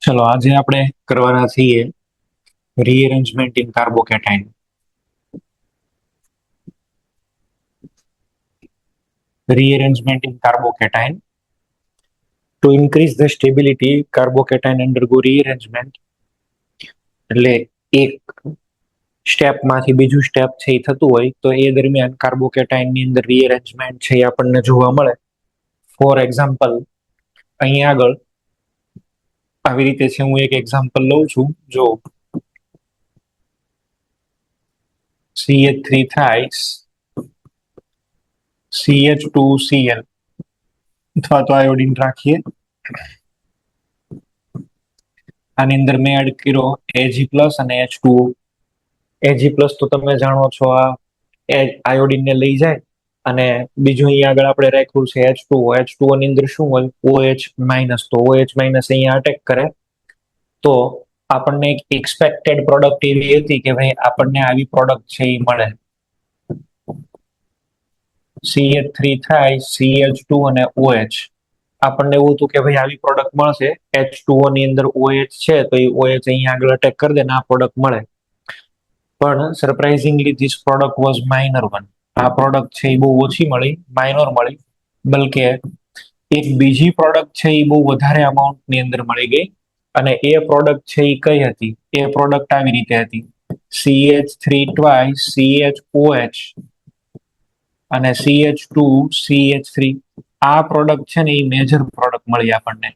ચલો આજે આપણે કરવાના છીએ rearrangement in carbocation. Rearrangement in carbocation. To increase the stability, carbocation undergo rearrangement. એટલે એક સ્ટેપ માંથી બીજું સ્ટેપ છે એ થતું હોય તો એ દરમિયાન કાર્બોકેટાઇન ની અંદર રીઅરેન્જમેન્ટ છે એ આપણને જોવા મળે. ફોર એક્ઝામ્પલ અહીં આગળ આવી રીતે છે, હું એક એક્ઝામ્પલ લઉં છું. જો CH3 thrice CH2Cl અથવા તો આયોડીન રાખીએ. આની અંદર મેં એડ કર્યો Ag+ અને H2O. Ag+ તો તમે જાણો છો આ આયોડીન ને લઈ જાય, અને બીજું અહીંયા આગળ આપણે રાખ્યું છે H2O. H2O ની અંદર શું હોય? OH-, તો OH- અહીંયા અટેક કરે તો આપણને એક એક્સપેક્ટેડ પ્રોડક્ટ એવી હતી કે ભાઈ આપણને આવી પ્રોડક્ટ છે એ મળે. CH3 થાય CH2 અને OH. આપણને એવું હતું કે ભાઈ આવી પ્રોડક્ટ મળશે. H2O ની અંદર OH છે તો એ OH અહીંયા આગળ અટેક કરી દે ને આ પ્રોડક્ટ મળે. પણ surprisingly this product was minor one. આ પ્રોડક્ટ છે એ બહુ ઓછી મળી, માઇનોર મળી. બલકે એક બીજી પ્રોડક્ટ છે એ બહુ વધારે અમાઉન્ટ ની અંદર મળી ગઈ, અને એ પ્રોડક્ટ છે એ કઈ હતી? એ પ્રોડક્ટ આવી રીતે હતી: CH3 twice CHOH અને CH2CH3. આ પ્રોડક્ટ છે ને એ મેજર પ્રોડક્ટ મળી આપણને.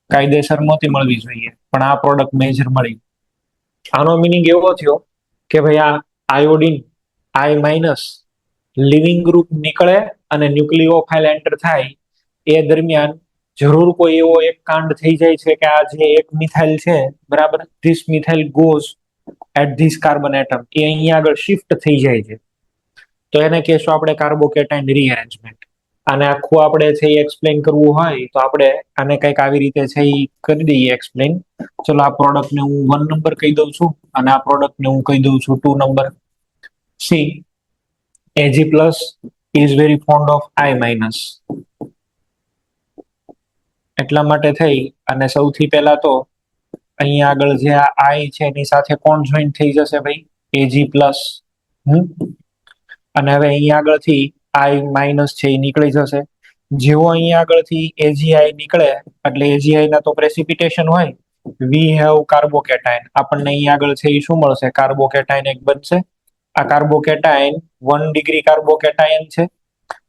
કાયદેસર નહોતી મળવી જોઈએ, પણ આ પ્રોડક્ટ મેજર મળી. આનો મિનિંગ એવો થયો કે ભાઈ આ આયોડીન I- લિવિંગ ગ્રુપ નીકળે અને ન્યુક્લિયોફાઇલ એન્ટર થાય એ દરમિયાન જરૂર કોઈ એવો એક કાંડ થઈ જાય છે કે આ જે એક મિથાઇલ છે, બરાબર, this methyl goes at this carbon atom, એ અહીંયા આગળ શિફ્ટ થઈ જાય છે. તો એને કહેશું આપણે કાર્બોકેટાઇન રીઅરેન્જમેન્ટ. આને આખું આપણે છે એ એક્સપ્લેન કરવું હોય તો આપણે આને કંઈક આવી રીતે છે એ કરી દઈએ એક્સપ્લેન. ચલો, આ પ્રોડક્ટને હું 1 નંબર કહી દઉં છું અને આ પ્રોડક્ટને હું કહી દઉં છું 2 number. C Ag+ is very fond of I-. એટલા માટે થઈ અને સૌથી પહેલા તો અહીંયા આગળ જે આ I છે એની સાથે કોણ જોઈન્ટ થઈ જશે ભાઈ? Ag+. અને હવે અહીંયા આગળથી I- છે એ નીકળી જશે. જેવો અહીંયા આગળથી AgI નીકળે એટલે AgI ના તો પ્રેસિપિટેશન હોય. We have કાર્બોકેટાઇન. આપણને અહીંયા આગળ છે એ શું મળશે? કાર્બોકેટાઇન એક બનશે. આ કાર્બોકેટાઇન 1 ડિગ્રી કાર્બોકેટાઇન છે,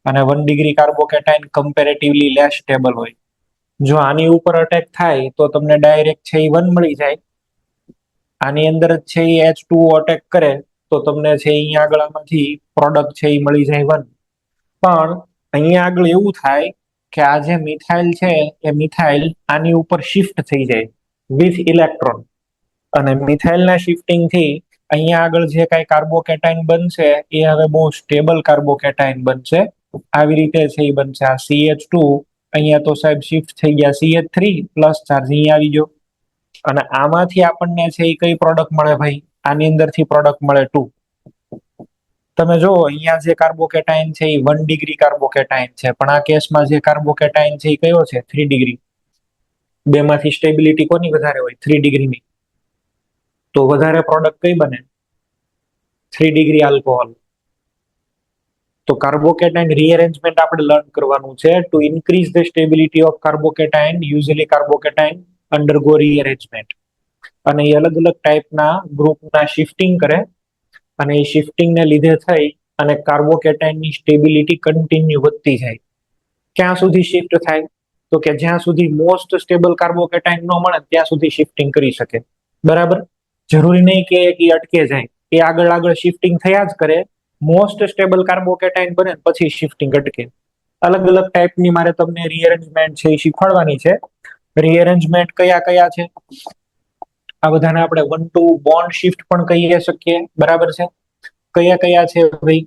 અને 1 degree carbocation comparatively less stable હોય. જો આની ઉપર અટેક થાય તો તમને ડાયરેક્ટ છે એ 1 મળી જાય. આની અંદર જ છે એ H2O અટેક કરે તો તમને છે અહીંયા આગળ આમાંથી પ્રોડક્ટ છે એ મળી જાય 1. પણ અહીંયા આગળ એવું થાય કે આ જે મિથાઇલ છે એ મિથાઇલ આની ઉપર શિફ્ટ થઈ જાય વિથ ઇલેક્ટ્રોન, અને મિથાઇલના શિફ્ટિંગ થી અહીંયા આગળ જે કાંઈ કાર્બોકેટાઇન બનશે એ હવે બહુ સ્ટેબલ કાર્બોકેટાઇન બનશે. આવી રીતે છે એ બનશે. આ CH2 અહીંયા તો સાહેબ શિફ્ટ થઈ ગયા CH3 પ્લસ ચાર્જ અહીંયા આવી ગયો, અને આમાંથી આપણને છે એ કઈ પ્રોડક્ટ મળે ભાઈ? આની અંદરથી પ્રોડક્ટ મળે 2. તમે જો અહીંયા જે કાર્બોકેટાઇન છે એ 1 ડિગ્રી કાર્બોકેટાઇન છે, પણ આ કેસમાં જે કાર્બોકેટાઇન છે એ કયો છે? 3 ડિગ્રી. બેમાંથી સ્ટેબિલિટી કોની વધારે હોય? 3 ડિગ્રીની. તો વધારે પ્રોડક્ટ કઈ બને? 3 ડિગ્રી આલ્કોહોલ. તો કાર્બોકેટાઇન રીઅરેન્જમેન્ટ આપણે લર્ન કરવાનું છે. To increase the stability of carbocation, usually carbocation undergo rearrangement. અને એ અલગ અલગ ટાઈપના ગ્રુપના શિફ્ટિંગ કરે, અને એ શિફ્ટિંગને લીધે થઈ અને કાર્બોકેટાઇનની સ્ટેબિલિટી કન્ટિન્યુ વધતી જાય. ક્યાં સુધી શિફ્ટ થાય? તો કે જ્યાં સુધી મોસ્ટ સ્ટેબલ કાર્બોકેટાઇન ન મળે ત્યાં સુધી શિફ્ટિંગ કરી શકે. બરાબર? જરૂરી નહીં કે એ અટકે જાય, એ આગળ આગળ શિફ્ટિંગ થયા જ કરે. મોસ્ટ સ્ટેબલ કાર્બોકેટાઇન બને પછી શિફ્ટિંગ અટકે. અલગ અલગ ટાઈપની મારે તમને રીઅરેન્જમેન્ટ છે એ શીખવાડવાની છે. રીઅરેન્જમેન્ટ કયા કયા છે? આ બધાને આપણે 1-2 બોન્ડ શિફ્ટ પણ કહી શકીએ. બરાબર છે? કયા કયા છે ભાઈ?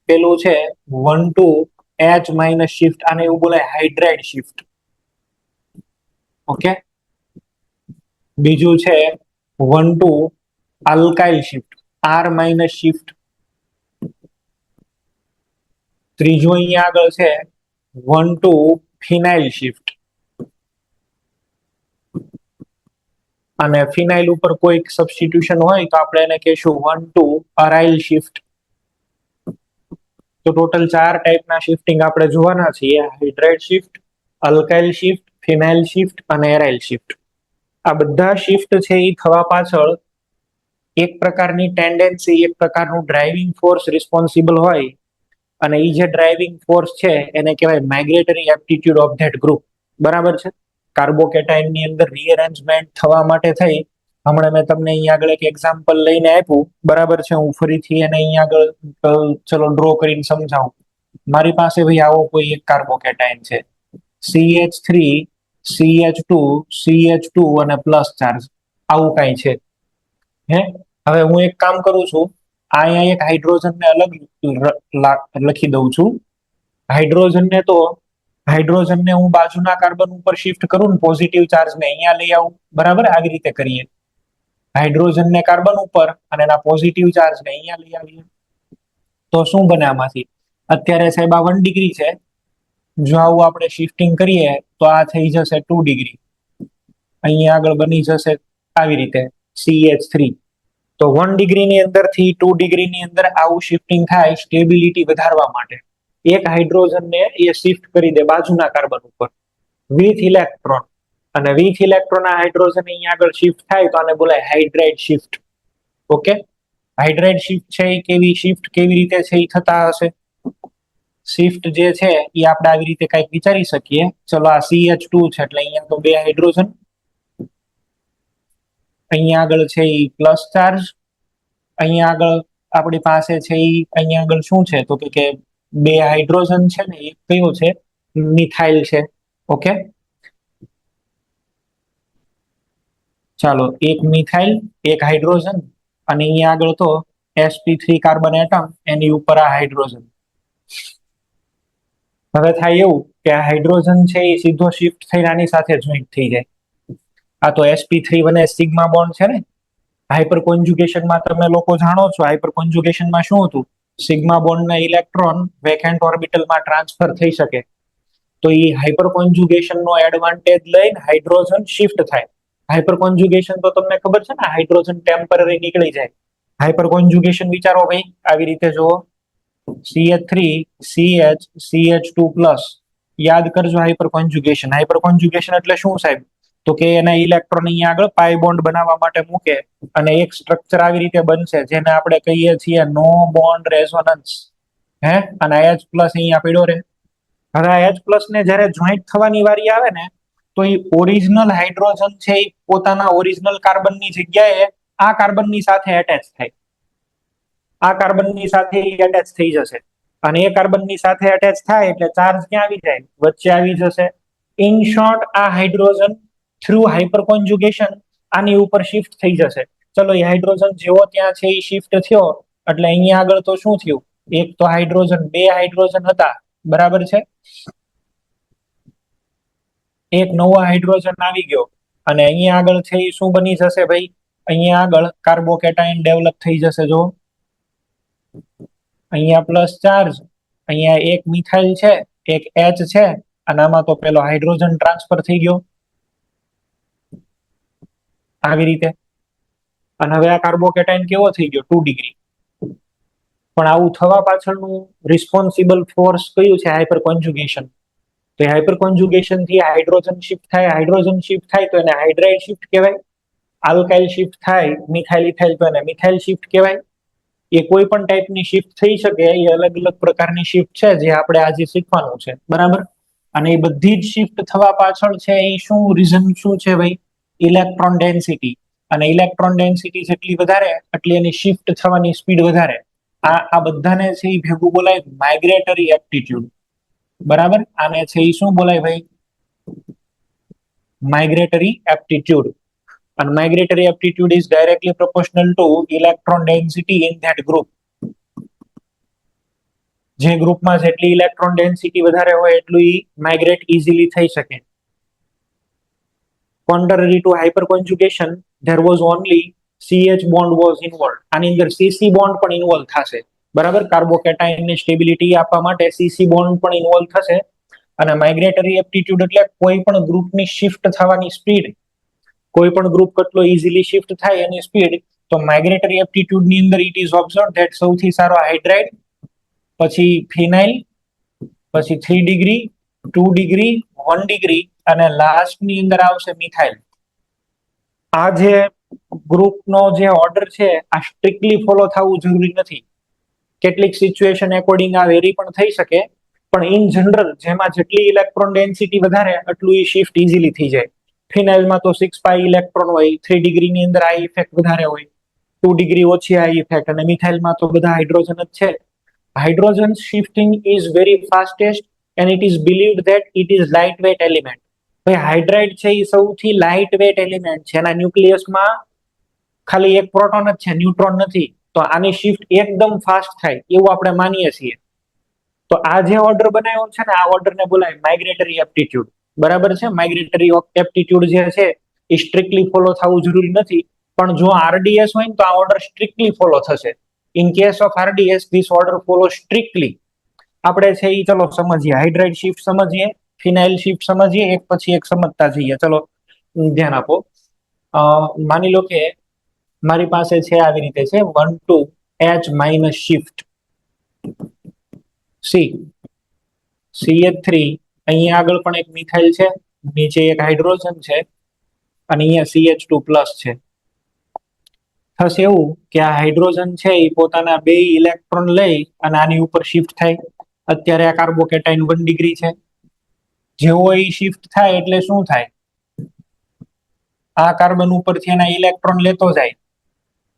પેલું છે 1-2 H- શિફ્ટ, આને એવું બોલાય હાઇડ્રાઇડ શિફ્ટ. ઓકે. બીજું છે 1-2 આલ્કાઇલ શિફ્ટ, R- શિફ્ટ. ત્રીજું અહીંયા આગળ છે 1-2 ફિનાઇલ શિફ્ટ. અને ફિનાઇલ ઉપર કોઈ સબસ્ટિટ્યુશન હોય તો આપણે એને કહીશું 1 2 અરાઇલ શિફ્ટ. તો ટોટલ 4 ટાઈપના શિફ્ટિંગ આપણે જોવાના છીએ: હાઇડ્રાઇડ શિફ્ટ, અલ્કાઇલ શિફ્ટ, ફિનાઇલ શિફ્ટ અને એરાઇલ શિફ્ટ. આ બધા શિફ્ટ છે એ થવા પાછળ એક પ્રકારની ટેન્ડન્સી, એક પ્રકારનું ડ્રાઇવિંગ ફોર્સ રિસ્પોન્સિબલ હોય, અને એ જે ડ્રાઇવિંગ ફોર્સ છે એને કહેવાય migratory aptitude of that group. બરાબર છે? કાર્બોકેટાઇન ની અંદર રીઅરેન્જમેન્ટ થવા માટે થઈ, હમણાં મેં તમને અહીંયા આગળ એક એક્ઝામ્પલ લઈને આપ્યું. બરાબર છે? હું ફરીથી એને અહીંયા આગળ ચલો ડ્રો કરીને સમજાવું. મારી પાસે ભાઈ આવો કોઈ એક કાર્બોકેટાઇન છે, CH3 CH2 CH2 અને પ્લસ ચાર્જ, આવું કઈ છે. હે, હવે હું એક કામ કરું છું, અહીંયા એક હાઇડ્રોજન ને અલગ લખી દઉં છું. હાઇડ્રોજનને હું બાજુના કાર્બન ઉપર શિફ્ટ કરું ને, પોઝિટિવ ચાર્જ ને અહીંયા લઈ આવું. બરાબર? આવી રીતે કરીએ. હાઇડ્રોજનને કાર્બન ઉપર અને એના પોઝિટિવ ચાર્જ ને અહીંયા લઈ આવીએ. તો શું બને આમાંથી? અત્યારે સાહેબ આ 1 ડિગ્રી છે. જો આવું આપણે શિફ્ટિંગ કરીએ તો આ થઈ જશે 2 ડિગ્રી. અહીંયા આગળ બની જશે આવી રીતે CH3. તો 1 ડિગ્રીની અંદરથી 2 ડિગ્રીની અંદર આવું શિફ્ટિંગ થાય સ્ટેબિલિટી વધારવા માટે. એક હાઇડ્રોજનને એ શિફ્ટ કરી દે બાજુના કાર્બન ઉપર વિથ ઇલેક્ટ્રોન, અને વિથ ઇલેક્ટ્રોન આ હાઇડ્રોજન અહીંયા આગળ શિફ્ટ થાય તો આને બોલાય hydride shift. Okay, hydride shift છે એ કેવી રીતે છે એ થતા હશે? શિફ્ટ જે છે એ આપણે આવી રીતે કંઈક વિચારી શકીએ. ચલો, આ CH2 છે એટલે અહીંયા તો 2 હાઇડ્રોજન, અહીંયા આગળ છે એ પ્લસ ચાર્જ, અહીંયા આગળ આપણી પાસે છે એ અહીંયા આગળ શું છે તો કે 2 હાઇડ્રોજન છે ને, એક કયો છે? મિથાઇલ છે. ઓકે, ચાલો, એક મિથાઇલ, એક હાઇડ્રોજન, અને અહીંયા આગળ તો sp3 કાર્બન એટમ, એની ઉપર આ હાઇડ્રોજન. હવે થાય એવું કે આ હાઇડ્રોજન છે એ સીધો શિફ્ટ થઈને આની સાથે જોઈન્ટ થઈ જાય. આ તો sp3 બને સિગ્મા બોન્ડ છે ને. હાઇપર કોન્જુગેશનમાં તમે લોકો જાણો છો, હાઇપર કોન્જુગેશનમાં શું હતું? સિગ્મા બોન્ડના ઇલેક્ટ્રોન વેકેન્ટ ઓર્બિટલમાં ટ્રાન્સફર થઈ શકે. તો એ હાઇપર કોન્જુગેશનનો એડવાન્ટેજ લઈને હાઇડ્રોજન શિફ્ટ થાય. હાઇપર કોન્જુગેશન તો તમને ખબર છે ને, હાઇડ્રોજન ટેમ્પરરી નીકળી જાય. હાઇપર કોન્જુગેશન વિચારો ભાઈ, આવી રીતે જુઓ: CH3 CH CH2 પ્લસ. યાદ કરજો હાઇપર કોન્જુગેશન. હાઇપર કોન્જુગેશન એટલે શું સાહેબ? તો કે એના ઇલેક્ટ્રોન અહીંયા આગળ પાઈ બોન્ડ બનાવવા માટે મૂકે અને એક સ્ટ્રક્ચર આવી રીતે બનશે જેને આપણે કહીએ છીએ નો બોન્ડ રેઝોનન્સ. હે, અને H પ્લસ અહીંયા પડ્યો રહે. હવે આ H+ ને જ્યારે જોઈન્ટ થવાની વારી આવે ને, તો એ ઓરિજિનલ હાઇડ્રોજન છે એ પોતાના ઓરિજિનલ કાર્બનની જગ્યાએ આ કાર્બનની સાથે એટેચ થાય. આ કાર્બનની સાથે એટેચ થઈ જશે, અને એ કાર્બનની સાથે એટેચ થાય એટલે ચાર્જ ક્યાં આવી જાય? વચ્ચે આવી જશે. ઇન શોર્ટ, આ હાઇડ્રોજન થ્રુ હાઇપર કોન્જુગેશન આની ઉપર શિફ્ટ થઈ જશે. ચલો, એ હાઇડ્રોજન જેવો ત્યાં છે એ શિફ્ટ થયો એટલે અહીંયા આગળ તો શું થયું? એક તો હાઇડ્રોજન, 2 હાઇડ્રોજન હતા. બરાબર છે? એક નવો હાઇડ્રોજન આવી ગયો, અને અહીંયા આગળ છે એ શું બની જશે ભાઈ? અહીંયા આગળ કાર્બોકેટાઇન ડેવલપ થઈ જશે. જો અહીંયા પ્લસ ચાર્જ, અહીંયા એક મિથાઇલ છે, એક H છે, અને આમાં તો પેલો હાઇડ્રોજન ટ્રાન્સફર થઈ ગયો આવી રીતે. અને હવે આ કાર્બોકેટાઇન કેવો થઈ ગયો? 2 ડિગ્રી. પણ આવું થવા પાછળનું રિસ્પોન્સિબલ ફોર્સ કયું છે? હાઇપર કોન્જુગેશન. તો હાઇપર કોન્જુગેશન થી હાઇડ્રોજન શિફ્ટ થાય. હાઇડ્રોજન શિફ્ટ થાય તો એને હાઇડ્રાઇડ શિફ્ટ કહેવાય. આલ્કાઇલ શિફ્ટ થાય, મિથાઇલ ઇથાઇલ, તો એને મિથાઇલ શિફ્ટ કહેવાય. એ કોઈ પણ ટાઈપની શિફ્ટ થઈ શકે. એ અલગ અલગ પ્રકારની શિફ્ટ છે જે આપણે આજે શીખવાનું છે. બરાબર? અને એ બધી જ શિફ્ટ થવા પાછળ છે એ શું રીઝન શું છે ભાઈ? Electron density. અને ઇલેક્ટ્રોન ડેન્સિટી જેટલી વધારે એટલી એની શિફ્ટ થવાની સ્પીડ વધારે. આ બધાને છે એ ભેગું બોલાય માઇગ્રેટરી એપ્ટિટ્યુડ. બરાબર? આને છે એ શું બોલાય ભાઈ? Migratory aptitude. And migratory aptitude is directly proportional to electron density in that group. જે ગ્રુપમાં જેટલી ઇલેક્ટ્રોન ડેન્સિટી વધારે હોય એટલું માઇગ્રેટ ઇઝીલી થઈ શકે. Contrary to hyperconjugation, there was only CH bond was involved. આની અંદર CC બોન્ડ પણ ઇન્વોલ્વ થશે. બરાબર? કાર્બોકેટાઇનને સ્ટેબિલિટી આપવા માટે CC બોન્ડ પણ ઇન્વોલ્વ થશે. અને માઇગ્રેટરી એપ્ટિટ્યુડ એટલે કોઈ પણ ગ્રુપની શિફ્ટ થવાની સ્પીડ કોઈ પણ ગ્રુપ કેટલો ઇઝીલી શિફ્ટ થાય એની સ્પીડ, તો માઇગ્રેટરી એપ્ટિટ્યુડ ની અંદર ઇટ ઇઝ ઓબ્ઝર્વ ધેટ સૌથી સારો હાઇડ્રાઇડ, પછી ફિનાઇલ, પછી 3 ડિગ્રી, 2 ડિગ્રી, 1 ડિગ્રી અને લાસ્ટ ની અંદર આવશે મિથાઇલ. આ જે ગ્રુપનો જે ઓર્ડર છે આ સ્ટ્રિક્ટલી ફોલો થવું જરૂરી નથી. કેટલીક સિચ્યુએશન એકોર્ડિંગ આ વેરી પણ થઈ શકે, પણ ઇન જનરલ જેમાં જેટલી ઇલેક્ટ્રોન ડેન્સિટી વધારે એટલું એ શિફ્ટ ઇઝીલી થઈ જાય. ફિનાઇલમાં તો 6 પાઈ ઇલેક્ટ્રોન હોય, 3 ડિગ્રી ની અંદર આ ઇફેક્ટ વધારે હોય, 2 ડિગ્રી ઓછી આ ઇફેક્ટ, અને મિથાઇલમાં તો બધા હાઇડ્રોજન જ છે. Hydrogen shifting is very fastest and it is believed that it is light weight element. ભાઈ હાઇડ્રાઇડ છે એ સૌથી લાઇટ વેટ એલિમેન્ટ છે. એના ન્યુક્લિયસમાં ખાલી એક પ્રોટોન જ છે, ન્યુટ્રોન નથી. તો આની શિફ્ટ એકદમ ફાસ્ટ થાય એવું આપણે માનીએ છીએ. તો આ જે ઓર્ડર બનાવ્યો છે ને, આ ઓર્ડર ને બોલાય માઇગ્રેટરી એપ્ટિટ્યુડ. બરાબર છે. માઇગ્રેટરી એપ્ટિટ્યુડ જે છે એ સ્ટ્રિક્ટલી ફોલો થવું જરૂરી નથી, પણ જો આરડીએસ હોય ને તો આ ઓર્ડર સ્ટ્રિક્ટલી ફોલો થશે. In case of RDS this order follow strictly. આપણે છે એ ચલો સમજીએ, હાઇડ્રાઇડ શિફ્ટ સમજીએ, ફિનાઇલ શિફ્ટ સમજીએ, એક પછી એક સમજતા જઈએ. ચલો ધ્યાન આપો. માની લો કે મારી પાસે છે આવી રીતે છે 1,2H- શિફ્ટ સી CH3, અહીંયા આગળ પણ એક મિથાઇલ છે, નીચે એક હાઇડ્રોજન છે અને અહીંયા CH2+ છે. થશે એવું કે આ હાઇડ્રોજન છે એ પોતાના 2 ઇલેક્ટ્રોન લઈ અને આની ઉપર શિફ્ટ થાય. અત્યારે આ કાર્બોકેટાઇન 1 ડિગ્રી છે. જેવો એ શિફ્ટ થાય એટલે શું થાય, આ કાર્બન ઉપરથી એના ઇલેક્ટ્રોન લેતો જાય,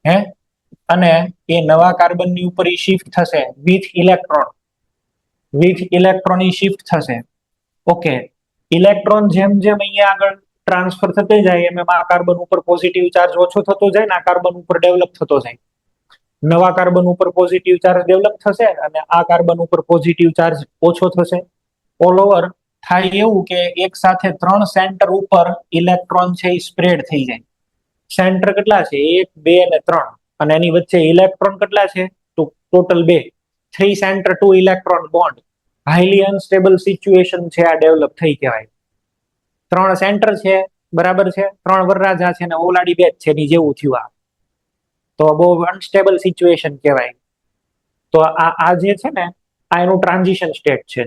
હે, અને એ નવા કાર્બનની ઉપર એ શિફ્ટ થશે વિથ ઇલેક્ટ્રોન એ શિફ્ટ થશે. ઓકે, ઇલેક્ટ્રોન જેમ જેમ અહીંયા આગળ ટ્રાન્સફર થતો જાય એમ આ કાર્બન ઉપર પોઝિટિવ ચાર્જ ઓછો થતો જાય ને આ કાર્બન ઉપર ડેવલપ થતો જાય. નવા કાર્બન ઉપર પોઝિટિવ ચાર્જ ડેવલપ થશે અને આ કાર્બન ઉપર પોઝિટિવ ચાર્જ ઓછો થશે. ઓલ ઓવર થાય એવું કે એક સાથે 3 સેન્ટર ઉપર ઇલેક્ટ્રોન છે એ સ્પ્રેડ થઈ જાય. સેન્ટર કેટલા છે? 1, 2 અને 3, અને એની વચ્ચે ઇલેક્ટ્રોન કેટલા છે? તો total 2. 3 centre 2 electron bond. Highly unstable situation છે આ ડેવલપ થઈ કહેવાય. 3 સેન્ટર છે, બરાબર છે, 3 વરરાજા છે ને ઓલાડી 2 છે ની જેવું થયું આ. તો બહુ અનસ્ટેબલ સિચ્યુએશન કહેવાય. તો આ જે છે ને આ એનું ટ્રાન્ઝિશન સ્ટેટ છે.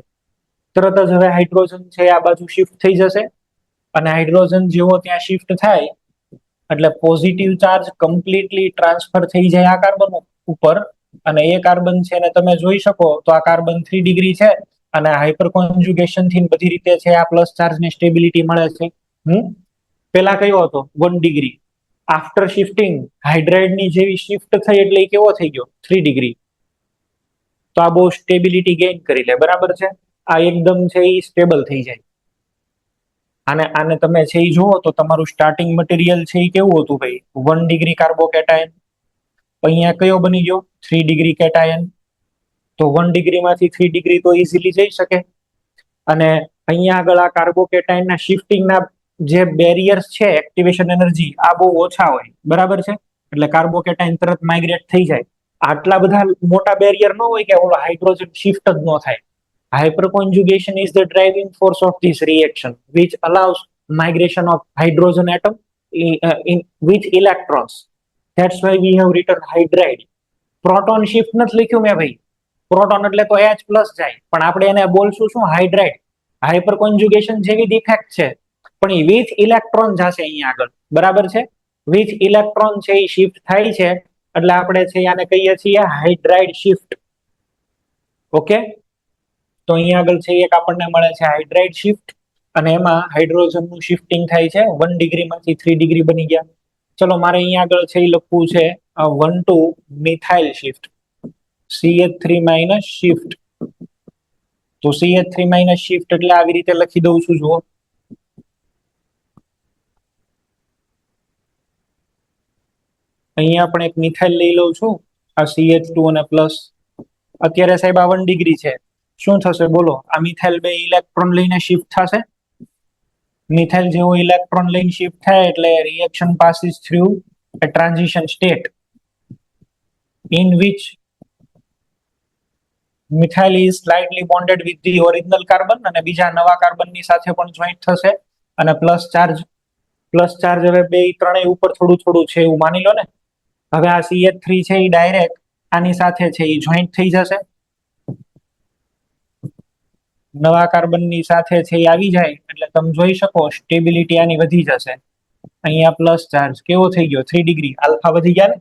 તરત જ હવે હાઇડ્રોજન છે આ બાજુ શિફ્ટ થઈ જશે, અને હાઇડ્રોજન જેવો ત્યાં શિફ્ટ થાય એટલે પોઝિટિવ ચાર્જ કમ્પ્લીટલી ટ્રાન્સફર થઈ જાય આ કાર્બન ઉપર, અને એ કાર્બન છે ને તમે જોઈ શકો તો આ કાર્બન 3 ડિગ્રી છે અને હાઇપર કોન્જ્યુગેશન થી બધી રીતે છે આ પ્લસ ચાર્જ ની સ્ટેબિલિટી મળે છે. પેલા કયો હતો 1 ડિગ્રી. આફ્ટર શિફ્ટિંગ હાઇડ્રાઇડ ની જેવી શિફ્ટ થઈ એટલે એ કેવો થઈ ગયો 3 ડિગ્રી. તો આ બહુ સ્ટેબિલિટી ગેઇન કરી લે. બરાબર છે. આ એકદમ છે એ સ્ટેબલ થઈ જાય. આને તમે છે એ જુઓ તો તમારું સ્ટાર્ટિંગ મટીરિયલ છે એ કેવું હતું ભાઈ, 1 ડિગ્રી કાર્બોકેટાયન. અહીંયા કયો બની ગયો 3 ડિગ્રી કેટાયન. તો 1 ડિગ્રી માંથી 3 ડિગ્રી તો ઇઝીલી જઈ શકે. અને અહીંયા આગળ આ કાર્બોકેટાયનના શિફ્ટિંગના જે બેરિયર્સ છે, એક્ટિવેશન એનર્જી આ બહુ ઓછા હોય. બરાબર છે. એટલે કાર્બોકેટાયન તરત માઇગ્રેટ થઈ જાય. આટલા બધા મોટા બેરિયર ન હોય કે ઓલો હાઇડ્રોજન શિફ્ટ જ ન થાય. Hyperconjugation is the driving force of this reaction, which allows migration of hydrogen atom with electrons. That's why we have written hydride. Proton shift નથી લખ્યું મેં ભાઈ. પ્રોટોન એટલે તો H+ જાય, પણ આપણે એને બોલશું શું? હાઇડ્રાઇડ. હાઇપર કોન્જ્યુગેશન જેવી ડિફેક્ટ છે, પણ એ વિથ ઇલેક્ટ્રોન જશે અહીંયા આગળ. બરાબર છે. વિથ ઇલેક્ટ્રોન છે એ શિફ્ટ થાય છે એટલે આપણે છે આને કહીએ છીએ હાઇડ્રાઇડ શિફ્ટ. ઓકે, તો અહીંયા આગળ છે એક આપણને મળે છે હાઇડ્રાઇડ શિફ્ટ, અને એમાં હાઇડ્રોજનનું શિફ્ટિંગ થાય છે 1 ડિગ્રીમાંથી 3 ડિગ્રી બની ગયા. ચલો મારે અહીંયા આગળ છે એ લખવું છે 1,2 મિથાઇલ શિફ્ટ, CH3- શિફ્ટ. તો CH3- શિફ્ટ એટલે આવી રીતે લખી દઉં છું. જુઓ, અહીંયા પણ એક મિથાઇલ લઈ લઉં છું, આ CH2 અને પ્લસ. અત્યારે સાહેબ આ 1 ડિગ્રી છે. શું થશે બોલો? આ મિથાઇલ 2 ઇલેક્ટ્રોન લઈને શિફ્ટ થશે. મિથાઇલ જેવો ઇલેક્ટ્રોન લઈને શિફ્ટ થાય એટલે reaction passes through a transition state in which methyl is slightly bonded with the original carbon, અને બીજા નવા કાર્બનની સાથે પણ જોઈન્ટ થશે અને પ્લસ પ્લસ ચાર્જ હવે બે ત્રણેય ઉપર થોડું થોડું છે એવું માની લો ને. હવે આ CH3 છે એ ડાયરેક્ટ આની સાથે છે એ જોઈન્ટ થઈ જશે, નવા કાર્બનની સાથે છે એ આવી જાય એટલે તમે જોઈ શકો સ્ટેબિલિટી આની વધી જશે. અહીંયા પ્લસ ચાર્જ કેવો થઈ ગયો 3 ડિગ્રી, આલ્ફા વધી ગયા ને,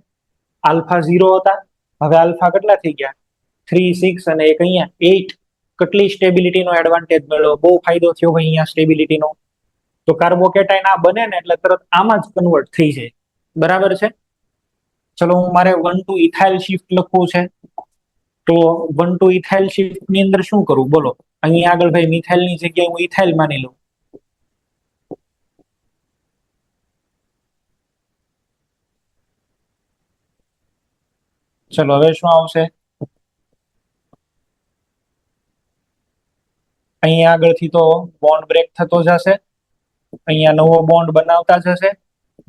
આલ્ફા 0 હતા હવે આલ્ફા કેટલા થઈ ગયા 3 6 અને એક અહીંયા 8. કેટલી સ્ટેબિલિટીનો એડવાન્ટેજ મળ્યો, બહુ ફાયદો થયો ભાઈ અહીંયા સ્ટેબિલિટીનો. તો કાર્બોકેટાઇન આ બને ને એટલે તરત આમાં જ કન્વર્ટ થઈ જાય, બરાબર છે. ચલો હું મારે 1 to ઇથાઇલ શિફ્ટ લખવું છે, તો 1 to ઇથાઇલ શિફ્ટ ની અંદર શું કરું બોલો. અહીંયા આગળ ભાઈ મિથાઇલ ની જગ્યાએ હું ઇથાઇલ માની લઉં. ચલો હવે શું આવશે, અહીંયા આગળથી તો બોન્ડ બ્રેક થતો જશે, અહીંયા નવો બોન્ડ બનાવતા જશે,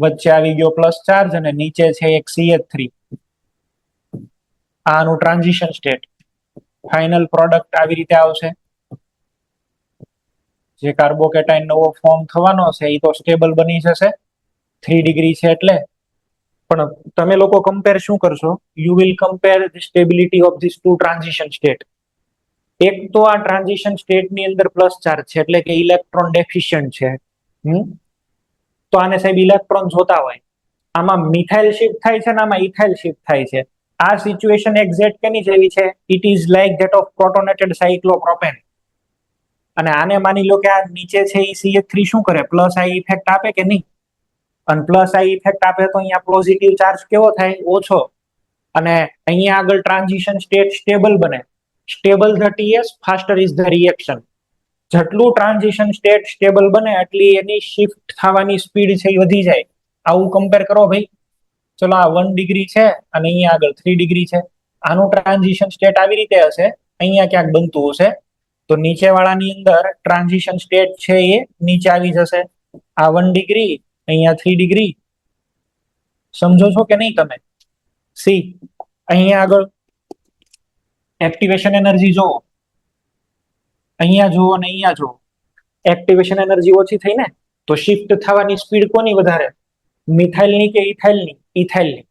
વચ્ચે આવી ગયો પ્લસ ચાર્જ અને નીચે છે એક CH3. આનું ટ્રાન્ઝિશન સ્ટેટ, ફાઇનલ પ્રોડક્ટ આવી રીતે આવશે. જે કાર્બોકેટાઇન નવો ફોર્મ થવાનો છે એ તો સ્ટેબલ બની જશે 3 ડિગ્રી છે એટલે. પણ તમે લોકો કમ્પેર શું કરશો, you will compare the stability of this two transition state. એક તો આ ટ્રાન્ઝિશન સ્ટેટ ની અંદર પ્લસ ચાર્જ છે એટલે કે ઇલેક્ટ્રોન ડેફિશિયન્ટ છે. તો આને સાહેબ ઇલેક્ટ્રોન જોતા હોય, આમાં મિથાઇલ શિફ્ટ થાય છે ને આમાં ઇથાઇલ શિફ્ટ થાય છે. આ સિચ્યુએશન એક્ઝેક્ટ કેની જેવી છે, it is like that of protonated cyclopropane. અને આને માની લો કે આ નીચે છે એ CH3 શું કરે, પ્લસ આ ઇફેક્ટ આપે કે નહીં, અને પ્લસ આ ઇફેક્ટ આપે તો અહીંયા પોઝિટિવ ચાર્જ કેવો થાય ઓછો, અને અહીંયા આગળ ટ્રાન્ઝિશન સ્ટેટ સ્ટેબલ બને. Stable the TS faster is the reaction. જેટલું ટ્રાન્ઝિશન સ્ટેટ સ્ટેબલ બને એટલી એની શિફ્ટ થવાની સ્પીડ છે એ વધી જાય. આવું કમ્પેર કરો ભાઈ. ચલો આ 1 ડિગ્રી છે અને અહીંયા આગળ 3 ડિગ્રી છે, આનું ટ્રાન્ઝિશન સ્ટેટ આવી રીતે હશે, અહીંયા ક્યાંક બનતું હશે. તો નીચે વાળાની અંદર ટ્રાન્ઝિશન સ્ટેટ છે એ નીચે આવી જશે. આ 1 ડિગ્રી, અહીંયા 3 ડિગ્રી. સમજો છો કે નહીં તમે? સી અહીંયા આગળ એક્ટિવેશન એનર્જી જુઓ, અહીંયા જુઓ અને અહીંયા જુઓ. એક્ટિવેશન એનર્જી ઓછી થઈ ને, તો શિફ્ટ થવાની સ્પીડ કોની વધારે, મિથાઇલની કે ઇથાઇલની? ઇથાઇલની.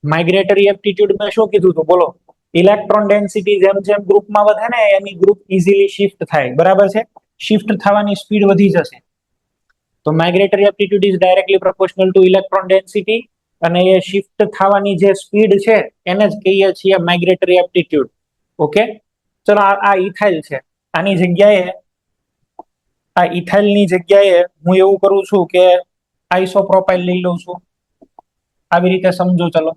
માઇગ્રેટરી એપ્ટિટ્યુડ મેં શું કીધું હતું બોલો, ઇલેક્ટ્રોન ડેન્સિટી જેમ જેમ ગ્રુપમાં વધે ને એની ગ્રુપ ઇઝીલી શિફ્ટ થાય, બરાબર છે. શિફ્ટ થવાની સ્પીડ વધી જશે. તો migratory aptitude is directly proportional two electron density, અને એ શિફ્ટ થવાની જે સ્પીડ છે એને જ કહીએ છીએ માઇગ્રેટરી એપ્ટિટ્યુડ. ઓકે, ચલો આ ઇથાઇલ છે, આની જગ્યાએ આ ઇથાઇલની જગ્યાએ હું એવું કરું છું કે આઇસોપ્રોપાઇલ લઈ લઉં છું, આવી રીતે સમજો. ચલો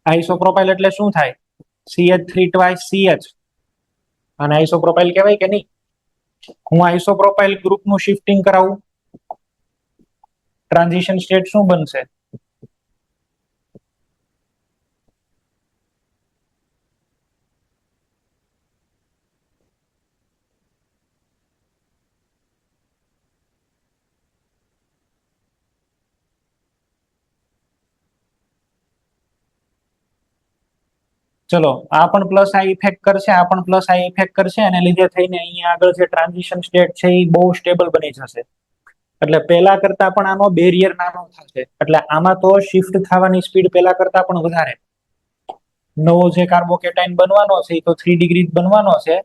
આઇસોપ્રોપાઇલ એટલે શું થાય, CH3 ટ્વાઇસ CH, અને આઇસોપ્રોપાઇલ કહેવાય કે નહીં. હું આઇસોપ્રોપાઇલ ગ્રુપનું શિફ્ટિંગ કરાવું, ટ્રાન્ઝિશન સ્ટેટ શું બનશે, ચલો આ પણ પ્લસ આ ઇફેક્ટ કરશે, આ પણ પ્લસ આ ઇફેક્ટ કરશે, અને લીધે થઈને અહીંયા આગળ જે ટ્રાન્ઝિશન સ્ટેટ છે એ બહુ સ્ટેબલ બની જશે. એટલે પેલા કરતા પણ આનો બેરિયર નાનો થશે, એટલે આમાં તો શિફ્ટ થવાની સ્પીડ પેલા કરતા પણ વધારે. નવો જે કાર્બોકેટાઇન બનવાનો છે એ તો 3 ડિગ્રી બનવાનો છે,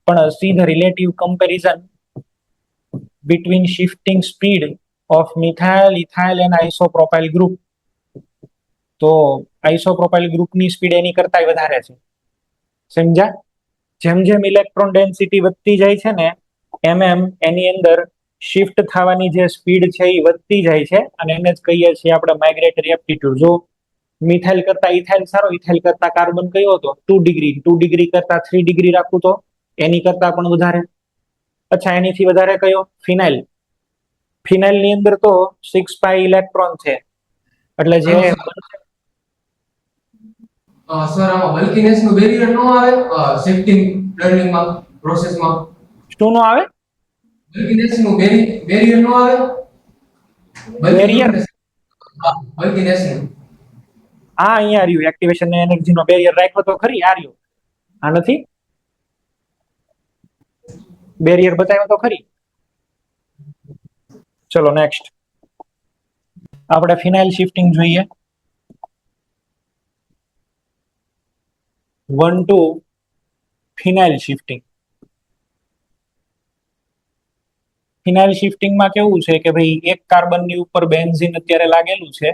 પણ see the relative comparison between shifting speed of methyl, ethyl and isopropyl group. તો આઇસોપ્રોપાઇલ ગ્રુપની સ્પીડ એની કરતા વધારે છે, સમજ્યા? જેમ જેમ ઇલેક્ટ્રોન ડેન્સિટી વધતી જાય છે ને એમ એમ એની અંદર શિફ્ટ થવાની જે સ્પીડ છે એ વધતી જાય છે, અને એને જ કહીએ છીએ આપણે માઇગ્રેટરી એપ્ટિટ્યુડ. જો મિથાઇલ કરતા ઇથાઇલ સારો, ઇથાઇલ કરતા કાર્બન કયો હતો 2 ડિગ્રી, 2 ડિગ્રી કરતા 3 ડિગ્રી રાખું તો એની કરતા પણ વધારે. અચ્છા, એનીથી વધારે કયો, ફિનાઇલ. ફિનાઇલ ની અંદર તો 6 પાઈ ઇલેક્ટ્રોન છે, એટલે જે સર આમાં બલ્કીનેસ નું બેરિયર નો આવે શિફ્ટિંગ લર્નિંગ માં પ્રોસેસ માં? શું નો આવે? બલ્કીનેસ નું બેરિયર નો આવે? બેરિયર? બલ્કીનેસ નું આ અહીંયા રહ્યું એક્ટિવેશન એનર્જી નો બેરિયર રાખ્યો તો ખરી, આ રહ્યું. આ નથી બેરિયર બતાવ્યો તો ખરી. ચલો નેક્સ્ટ આપણે ફિનાઇલ શિફ્ટિંગ જોઈએ. 1 2 ફિનાઇલ શિફ્ટિંગ. ફિનાઇલ શિફ્ટિંગમાં કેવું છે કે ભાઈ એક કાર્બનની ઉપર બેન્ઝીન અત્યારે લાગેલું છે,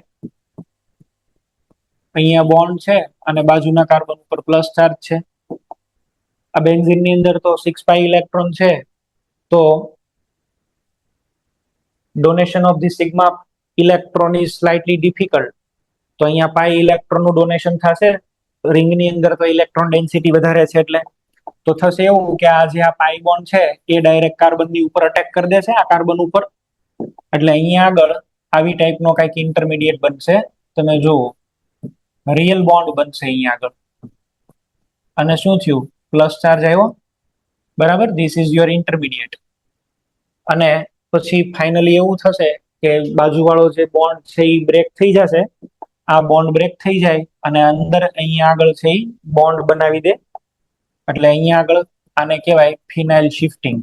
અહીંયા બોન્ડ છે અને બાજુના કાર્બન ઉપર પ્લસ ચાર્જ છે. આ બેન્ઝીન ની અંદર તો 6 પાઈ ઇલેક્ટ્રોન છે, તો donation of the sigma electron is slightly difficult. તો અહીંયા પાઈ ઇલેક્ટ્રોન નું ડોનેશન થશે. રિંગની અંદર તો ઇલેક્ટ્રોન ડેન્સિટી વધારે છે, એટલે તો થશે એવું કે આ જે આ પાઈ બોન્ડ છે એ ડાયરેક્ટ કાર્બનની ઉપર અટેક કરી દેશે આ કાર્બન ઉપર, એટલે અહીંયા આગળ આવી ટાઈપનો કંઈક ઇન્ટરમીડિયેટ બનશે. તમે જુઓ રિયલ બોન્ડ બનશે અહીંયા આગળ, અને શું થયું, પ્લસ ચાર્જ આવ્યો, બરાબર. This is your intermediate. અને પછી ફાઇનલી એવું થશે કે બાજુવાળો જે બોન્ડ છે એ બ્રેક થઈ જશે. આ બોન્ડ બ્રેક થઈ જાય અને અંદર અહીંયા આગળ છે એ બોન્ડ બનાવી દે, એટલે અહીંયા આગળ આને કહેવાય ફિનાઇલ શિફ્ટિંગ.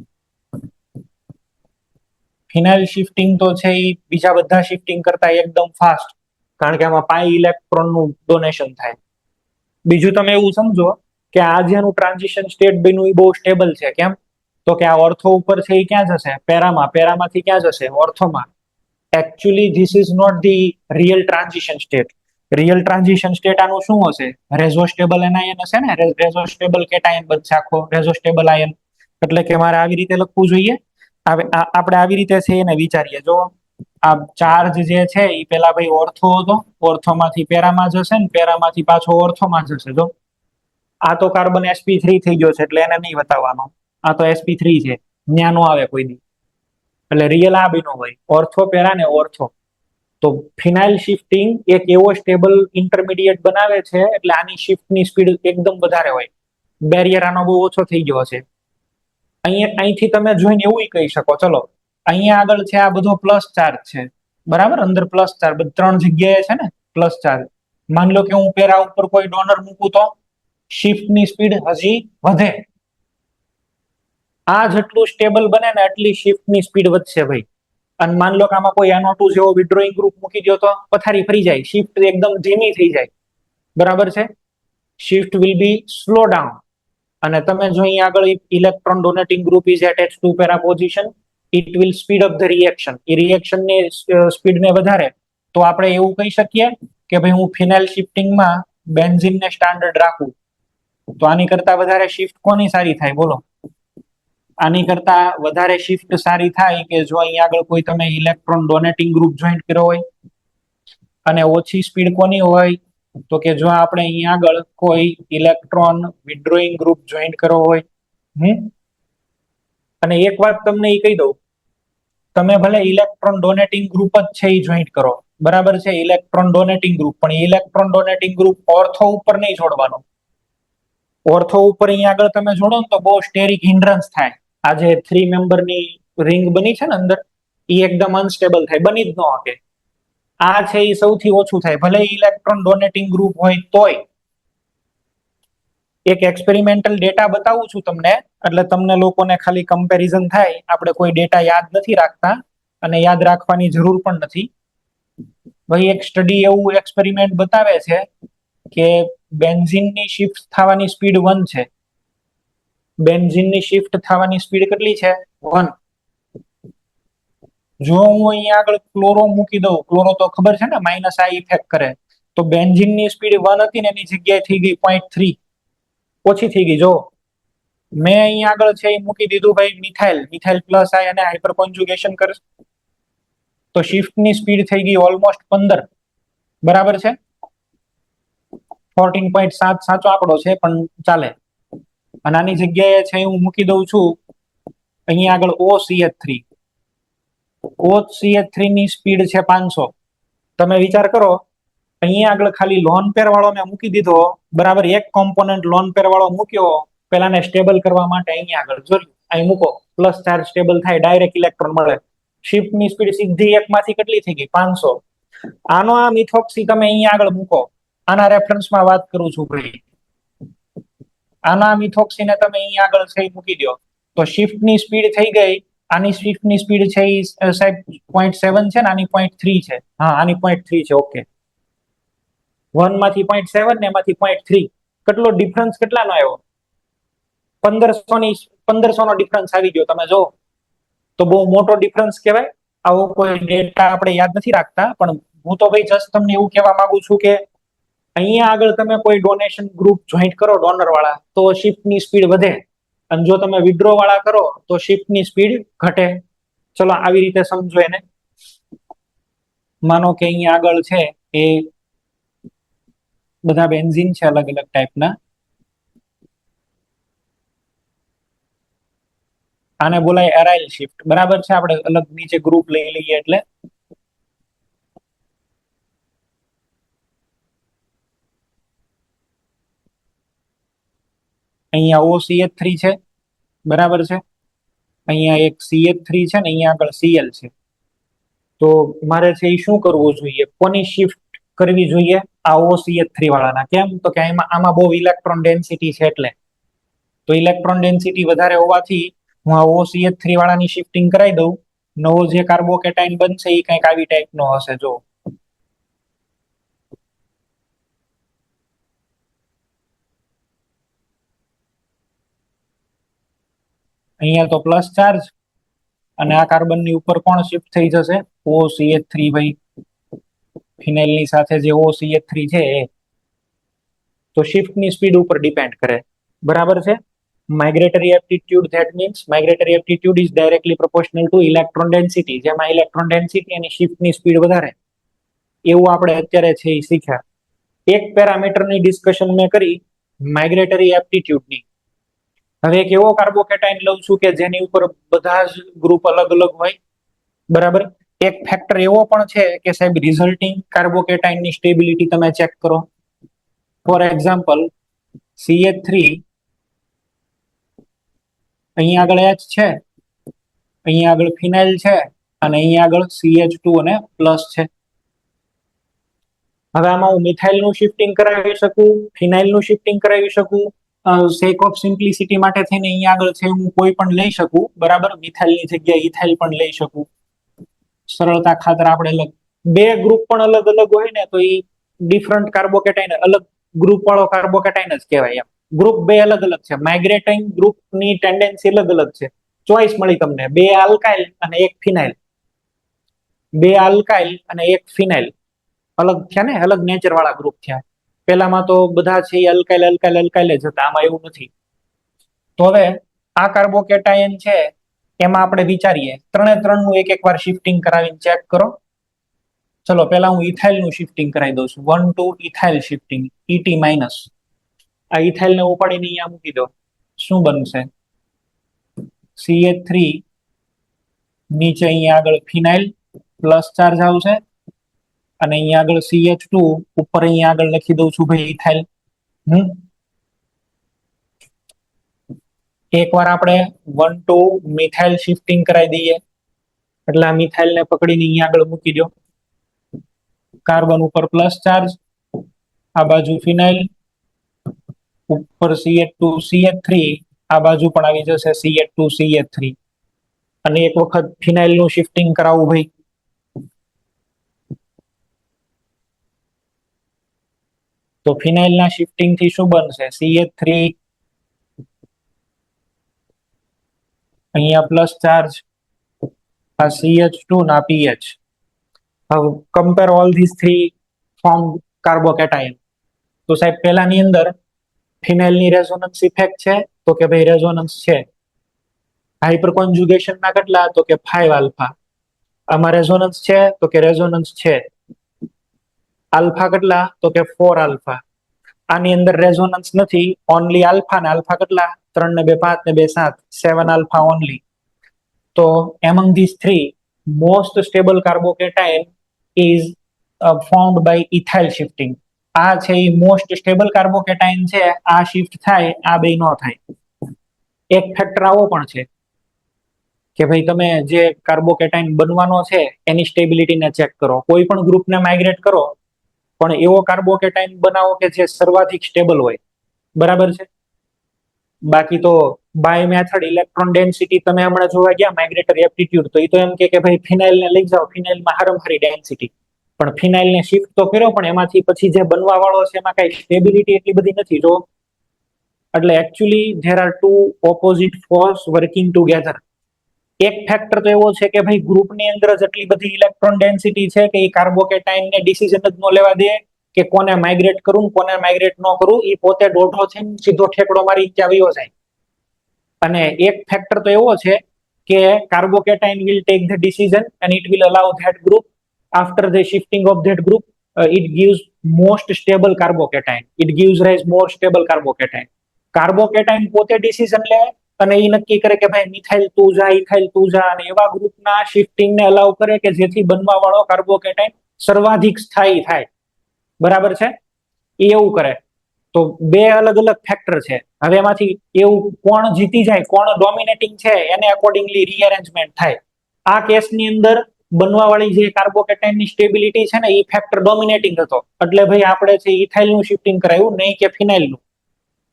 ફિનાઇલ શિફ્ટિંગ તો છે એ બીજા બધા શિફ્ટિંગ કરતા એકદમ ફાસ્ટ, કારણ કે આમાં પાઈ ઇલેક્ટ્રોન નું ડોનેશન થાય. બીજું તમે એવું સમજો કે આ જેનું ટ્રાન્ઝિશન સ્ટેટ બન્યું એ બહુ સ્ટેબલ છે. કેમ? તો કે આ ઓર્થો ઉપર છે એ ક્યાં જશે, પેરામાં. પેરામાંથી ક્યાં જશે, ઓર્થોમાં. Actually this is not the real transition state. Real transition state આનું શું હશે, રેઝોસ્ટેબલ એનાયન હશે ને, રેઝોસ્ટેબલ કેટાયન બનશે આખો, રેઝોસ્ટેબલ આયન. એટલે કે મારે આવી રીતે લખવું જોઈએ. આપણે આવી રીતે છે એને વિચારીએ. જો આ ચાર્જ જે છે એ પેલા ભાઈ ઓર્થો હતો, ઓર્થોમાંથી પેરામાં જશે ને પેરામાંથી પાછો ઓર્થોમાં જશે. જો આ તો કાર્બન sp3 થઈ ગયો છે એટલે એને નહીં બતાવવાનો. આ તો sp3 છે, ન્યા નો આવે કોઈ દી. એટલે રિયલ આ બી નો હોય, ઓર્થો પેરા ને ઓર્થો. તો ફિનાઇલ શિફ્ટિંગ એક એવો સ્ટેબલ ઇન્ટરમીડિયેટ બનાવે છે, એટલે આની શિફ્ટની સ્પીડ એકદમ વધારે હોય. બેરિયર આનો બહુ ઓછો થઈ ગયો છે. અહીંથી તમે જોઈને એવું કહી શકો, ચલો અહીંયા આગળ છે આ બધો પ્લસ ચાર્જ છે, બરાબર. અંદર પ્લસ ચાર્જ 3 જગ્યાએ છે ને પ્લસ ચાર્જ. માની લો કે હું પેરા ઉપર કોઈ ડોનર મૂકું તો શિફ્ટની સ્પીડ હજી વધે. આ જેટલું સ્ટેબલ બને ને એટલી શિફ્ટની સ્પીડ વધશે ભાઈ. અને માન લો કે આમાં કોઈ NO2 જેવો વિડ્રોઈંગ ગ્રુપ મૂકી દો તો પથારી ફરી જાય, શિફ્ટ એકદમ ધીમી થઈ જાય, બરાબર છે. Shift will be slow down. અને તમે જો અહીં આગળ electron donating group is attach to para position, it will speed up the reaction. એ રિએક્શનની સ્પીડને વધારે. તો આપણે એવું કહી શકીએ કે ભાઈ હું ફિનાઇલ શિફ્ટિંગમાં બેન્ઝીનને સ્ટાન્ડર્ડ રાખું, તો આની કરતા વધારે શિફ્ટ કોની સારી થાય, બોલો? આની કરતા વધારે શિફ્ટ સારી થાય કે જો અહીં આગળ કોઈ તમે ઇલેક્ટ્રોન ડોનેટિંગ ગ્રુપ જોઈન્ટ કર્યો હોય. અને ઓછી સ્પીડ કોની હોય, તો કે જો આપણે અહીં આગળ કોઈ ઇલેક્ટ્રોન વિડ્રોઈંગ ગ્રુપ જોઈન્ટ કર્યો હોય. અને એક વાત તમને એ કહી દઉં, તમે ભલે ઇલેક્ટ્રોન ડોનેટિંગ ગ્રુપ જ છે એ જોઈન્ટ કરો, બરાબર છે, ઇલેક્ટ્રોન ડોનેટિંગ ગ્રુપ, પણ ઇલેક્ટ્રોન ડોનેટિંગ ગ્રુપ ઓર્થો ઉપર નહીં જોડવાનો. ઓર્થો ઉપર અહીં આગળ તમે જોડો ને તો બહુ સ્ટેરિક હિન્ડ્રન્સ થાય. આ જે 3 મેમ્બરની રિંગ બની છે ને અંદર, એ એકદમ અનસ્ટેબલ થાય, બની જ ન શકે. આ છે એ સૌથી ઓછું થાય, ભલે ઇલેક્ટ્રોન ડોનેટિંગ ગ્રુપ હોય તોય. એક એક્સપેરિમેન્ટલ ડેટા બતાવું છું તમને, એટલે તમને લોકોને ખાલી કમ્પેરિઝન થાય. આપણે કોઈ ડેટા યાદ નથી રાખતા અને યાદ રાખવાની જરૂર પણ નથી. ભાઈ એક સ્ટડી એવું એક્સપેરિમેન્ટ બતાવે છે કે બેન્ઝીનની શિફ્ટ થવાની સ્પીડ 1 છે. બેન્ઝીનની શિફ્ટ થવાની સ્પીડ કેટલી છે? 1. જો હું અહીંયા આગળ ક્લોરો મૂકી દઉં, ક્લોરો તો ખબર છે ને માઇનસ આ ઇફેક્ટ કરે, તો બેન્ઝીનની સ્પીડ 1 હતી ને એની જગ્યાએ થઈ ગઈ 0.3, ઓછી થઈ ગઈ. જો મેં અહીંયા આગળ છે એ મૂકી દીધું ભાઈ મિથાઇલ, મિથાઇલ પ્લસ આઈ અને હાઇપર કોન્જુગેશન કરશે તો શિફ્ટની સ્પીડ થઈ ગઈ ઓલમોસ્ટ 15, બરાબર છે. 14.7 સાચો આંકડો છે પણ ચાલે. અને આની જગ્યાએ છે હું મૂકી દઉં છું અહીંયા આગળ OCH3. OCH3 ની સ્પીડ છે 500. તમે વિચાર કરો, અહીંયા આગળ ખાલી લોન પેર વાળો મેં મૂકી દીધો, બરાબર. એક કોમ્પોનન્ટ લોન પેર વાળો મૂક્યો પેલાને સ્ટેબલ કરવા માટે. અહીંયા આગળ જોયું, અહીં મૂકો, પ્લસ ચાર્જ સ્ટેબલ થાય, ડાયરેક્ટ ઇલેક્ટ્રોન મળે. શિફ્ટની સ્પીડ સીધી એકમાંથી કેટલી થઈ ગઈ? 500. આનો આ મિથોક્સી તમે અહીંયા આગળ મૂકો, આના રેફરન્સમાં વાત કરું છું ભાઈ. આના મિથોક્સીને તમે અહીં આગળ છે મૂકી દો તો શિફ્ટની સ્પીડ થઈ ગઈ. આની શિફ્ટની સ્પીડ છે એ સાહેબ 0.7 છે ને આની 0.3 છે. હા આની 0.3 છે. ઓકે 1 માંથી 0.7 ને એમાંથી 0.3 કેટલો ડિફરન્સ કેટલાનો આવ્યો? 1500 નો ડિફરન્સ આવી ગયો. તમે જો તો બહુ મોટો ડિફરન્સ કહેવાય. આવો કોઈ ડેટા આપણે યાદ નથી રાખતા, પણ હું તો ભાઈ જસ્ટ તમને એવું કહેવા માંગુ છું કે અહીંયા આગળ તમે કોઈ ડોનેશન ગ્રુપ જોઈન્ટ કરો ડોનર વાળા તો શિફ્ટની સ્પીડ વધે, અને જો તમે વિડ્રો વાળા કરો તો શિફ્ટની સ્પીડ ઘટે. ચલો આવી રીતે સમજો એને. માનો કે અહીંયા આગળ છે એ બધા બેન્ઝીન છે અલગ અલગ ટાઈપના. આને બોલાય એરાઇલ શિફ્ટ. બરાબર છે. આપણે અલગ નીચે ગ્રુપ લઈ લઈએ એટલે અહીંયા OCH3 છે. બરાબર છે. અહીંયા એક CH3 છે ને અહીંયા આગળ Cl છે. તો મારે છે એ શું કરવું જોઈએ? કોની શિફ્ટ કરવી જોઈએ? આ OCH3 વાળાના. કેમ? તો કે આમાં બહુ ઇલેક્ટ્રોન ડેન્સિટી છે એટલે. તો ઇલેક્ટ્રોન ડેન્સિટી વધારે હોવાથી હું આ OCH3 વાળાની શિફ્ટિંગ કરાવી દઉં. નવો જે કાર્બોકેટાઇન બનશે એ કંઈક આવી ટાઈપનો હશે. જો અહીંયા તો પ્લસ ચાર્જ, અને આ કાર્બનની ઉપર કોણ શિફ્ટ થઈ જશે? OCH3 ભાઈ. ફિનાઇલની સાથે જે OCH3 છે એ. તો શિફ્ટની સ્પીડ ઉપર ડિપેન્ડ કરે. બરાબર છે. Migratory aptitude, that means migratory aptitude is directly proportional two electron density. જેમાં ઇલેક્ટ્રોન ડેન્સિટી અને શિફ્ટની સ્પીડ વધારે, એવું આપણે અત્યારે છે એ શીખ્યા. એક પેરામીટરની ડિસ્કશન મેં કરી માઇગ્રેટરી એપ્ટિટ્યુડની. હવે એક એવો કાર્બોકેટાઇન લઉં છું કે જેની ઉપર બધા જ ગ્રુપ અલગ અલગ હોય. બરાબર. એક ફેક્ટર એવો પણ છે કે સાહેબ રિઝલ્ટિંગ કાર્બોકેટાઇનની સ્ટેબિલિટી તમે ચેક કરો. ફોર એક્ઝામ્પલ CH3 અહીંયા આગળ H છે, અહીંયા આગળ ફિનાઇલ છે, અને અહીંયા આગળ CH2 અને પ્લસ છે. હવે આમાં હું મિથાઇલનું શિફ્ટિંગ કરાવી શકું, ફિનાઇલનું શિફ્ટિંગ કરાવી શકું. સેક ઓફ સિમ્પ્લિસિટી માટે થઈને અહીંયા આગળ છે હું કોઈ પણ લઈ શકું. બરાબર. મિથાઇલની જગ્યાએ ઇથાઇલ પણ લઈ શકું. સરળતા ખાતર આપણે બે ગ્રુપ પણ અલગ અલગ હોય ને તો એ ડિફરન્ટ કાર્બોકેટાઇન, અલગ ગ્રુપ વાળો કાર્બોકેટાઇન જ કહેવાય. એમ ગ્રુપ બે અલગ અલગ છે. માઇગ્રેટિંગ ગ્રુપની ટેન્ડન્સી અલગ અલગ છે. ચોઈસ મળી તમને. બે આલ્કાઇલ અને એક ફિનાઇલ. બે આલ્કાઇલ અને એક ફિનાઇલ અલગ થયા ને, અલગ નેચર વાળા ગ્રુપ થયા. પેલામાં તો બધા છે અલ્કાઇલ અલ્કાઇલ અલ્કાઇલ જ હતા. આમાં એવું નથી. તો હવે આ કાર્બોકેટાયન છે એમાં આપણે વિચારીએ. ત્રણે ત્રણનું એક એક વાર શિફ્ટિંગ કરાવીને ચેક કરો. ચલો પહેલા હું ઇથાઇલનું શિફ્ટિંગ કરાવી દઉં છું. 1 2 ઇથાઇલ શિફ્ટિંગ ET માઇનસ. આ ઇથાઇલને ઉપાડીને અહીંયા મૂકી દો. શું બનશે? CH3 નીચે અહીંયા આગળ ફિનાઇલ પ્લસ ચાર્જ આવશે, અને અહીંયા આગળ CH2 ઉપર અહીંયા આગળ લખી દઉં છું ભાઈ ઇથાઇલ. એકવાર આપણે 1 2 મિથાઇલ શિફ્ટિંગ કરાવી દઈએ એટલે આ મિથાઇલને પકડીને અહીંયા આગળ મૂકી દો. કાર્બન ઉપર પ્લસ ચાર્જ, આ બાજુ ફિનાઇલ, ઉપર CH2 CH3, આ બાજુ પણ આવી જશે CH2 CH3. અને એક વખત ફિનાઇલનું શિફ્ટિંગ કરાવવું ભાઈ. તો ફિનાઇલના શિફ્ટિંગ થી શું બનશે? CH3 અહીંયા પ્લસ ચાર્જ, આ CH2 ના PH. હવે compare all this three form carbocation. તો સાહેબ પહેલાની અંદર ફિનાઇલની રેઝોનન્સ ઇફેક્ટ છે તો કે ભાઈ રેઝોનન્સ છે. હાઇપર કોન્જુગેશન ના કેટલા? તો કે 5 આલ્ફા. આમાં રેઝોનન્સ છે તો કે રેઝોનન્સ છે. આલ્ફા કેટલા? તો કે 4 આલ્ફા. આની અંદર રેઝોનન્સ નથી, ઓનલી આલ્ફા. ને આલ્ફા કેટલા? 3 ને 2 5 ને 2 7, 7 આલ્ફા ઓનલી. તો among these three most stable carbocation is formed by ethyl shifting. આ છે એ મોસ્ટ સ્ટેબલ કાર્બોકેટાઇન છે. આ શિફ્ટ થાય, આ બે નો થાય. એક ફેક્ટર આવો પણ છે કે ભાઈ તમે જે કાર્બોકેટાઇન બનવાનો છે એની સ્ટેબિલિટીને ચેક કરો. કોઈ પણ ગ્રુપને માઇગ્રેટ કરો પણ એવો કાર્બોકેટાઇન બનાવો કે જે સર્વાધિક સ્ટેબલ હોય, બરાબર છે. બાકી તો બાય મેથડ ઇલેક્ટ્રોન ડેન્સિટી તમે હમણાં જોવા ગયા માઇગ્રેટરી એપ્ટિટ્યુડ, તો એ તો એમ કે ભાઈ ફિનાઇલ ને લઈ જાઓ, ફિનાઇલમાં હારામારી ડેન્સિટી, પણ ફિનાઇલ ને શિફ્ટ તો કર્યો, પણ એમાંથી પછી જે બનવા વાળો છે એમાં કઈ સ્ટેબિલિટી એટલી બધી નથી. જો એટલે actually there are two opposite force working together. એક ફેક્ટર તો એવો છે કે ભાઈ ગ્રુપની અંદર જેટલી બધી ઇલેક્ટ્રોન ડેન્સિટી છે કે એ કાર્બોકેટાઇનને ડિસિઝન જ ન લેવા દે કે કોને માઇગ્રેટ કરવું કોને માઇગ્રેટ ન કરવું, એ પોતે દોઢો થઈને સીધો ઠેકડો મારી ત્યાં વયો જાય. અને એક ફેક્ટર તો એવો છે કે કાર્બોકેટાઇન will take the decision and it will allow that group after the shifting of that group it gives most stable carbocation, it gives rise more stable carbocation. કાર્બોકેટાઇન પોતે ડિસિઝન લે અને એ નક્કી કરે કે ભાઈ મિથાઇલ તું જા, ઇથાઇલ તું જા, અને એવા ગ્રુપના શિફ્ટિંગને અલાઉ કરે કે જેથી બનવા વાળો કાર્બોકેટાઇન સર્વાધિક સ્થાયી થાય, બરાબર છે. એ એવું કરે. તો બે અલગ અલગ ફેક્ટર છે. હવે એમાંથી એવું કોણ જીતી જાય, કોણ ડોમિનેટિંગ છે, એને અકોર્ડિંગલી રીઅરેન્જમેન્ટ થાય. આ કેસની અંદર બનવા વાળી જે કાર્બોકેટાઇનની સ્ટેબિલિટી છે ને, એ ફેક્ટર ડોમિનેટિંગ હતો, એટલે ભાઈ આપણે છે ઇથાઇલનું શિફ્ટિંગ કરાયું, નહીં કે ફિનાઇલનું.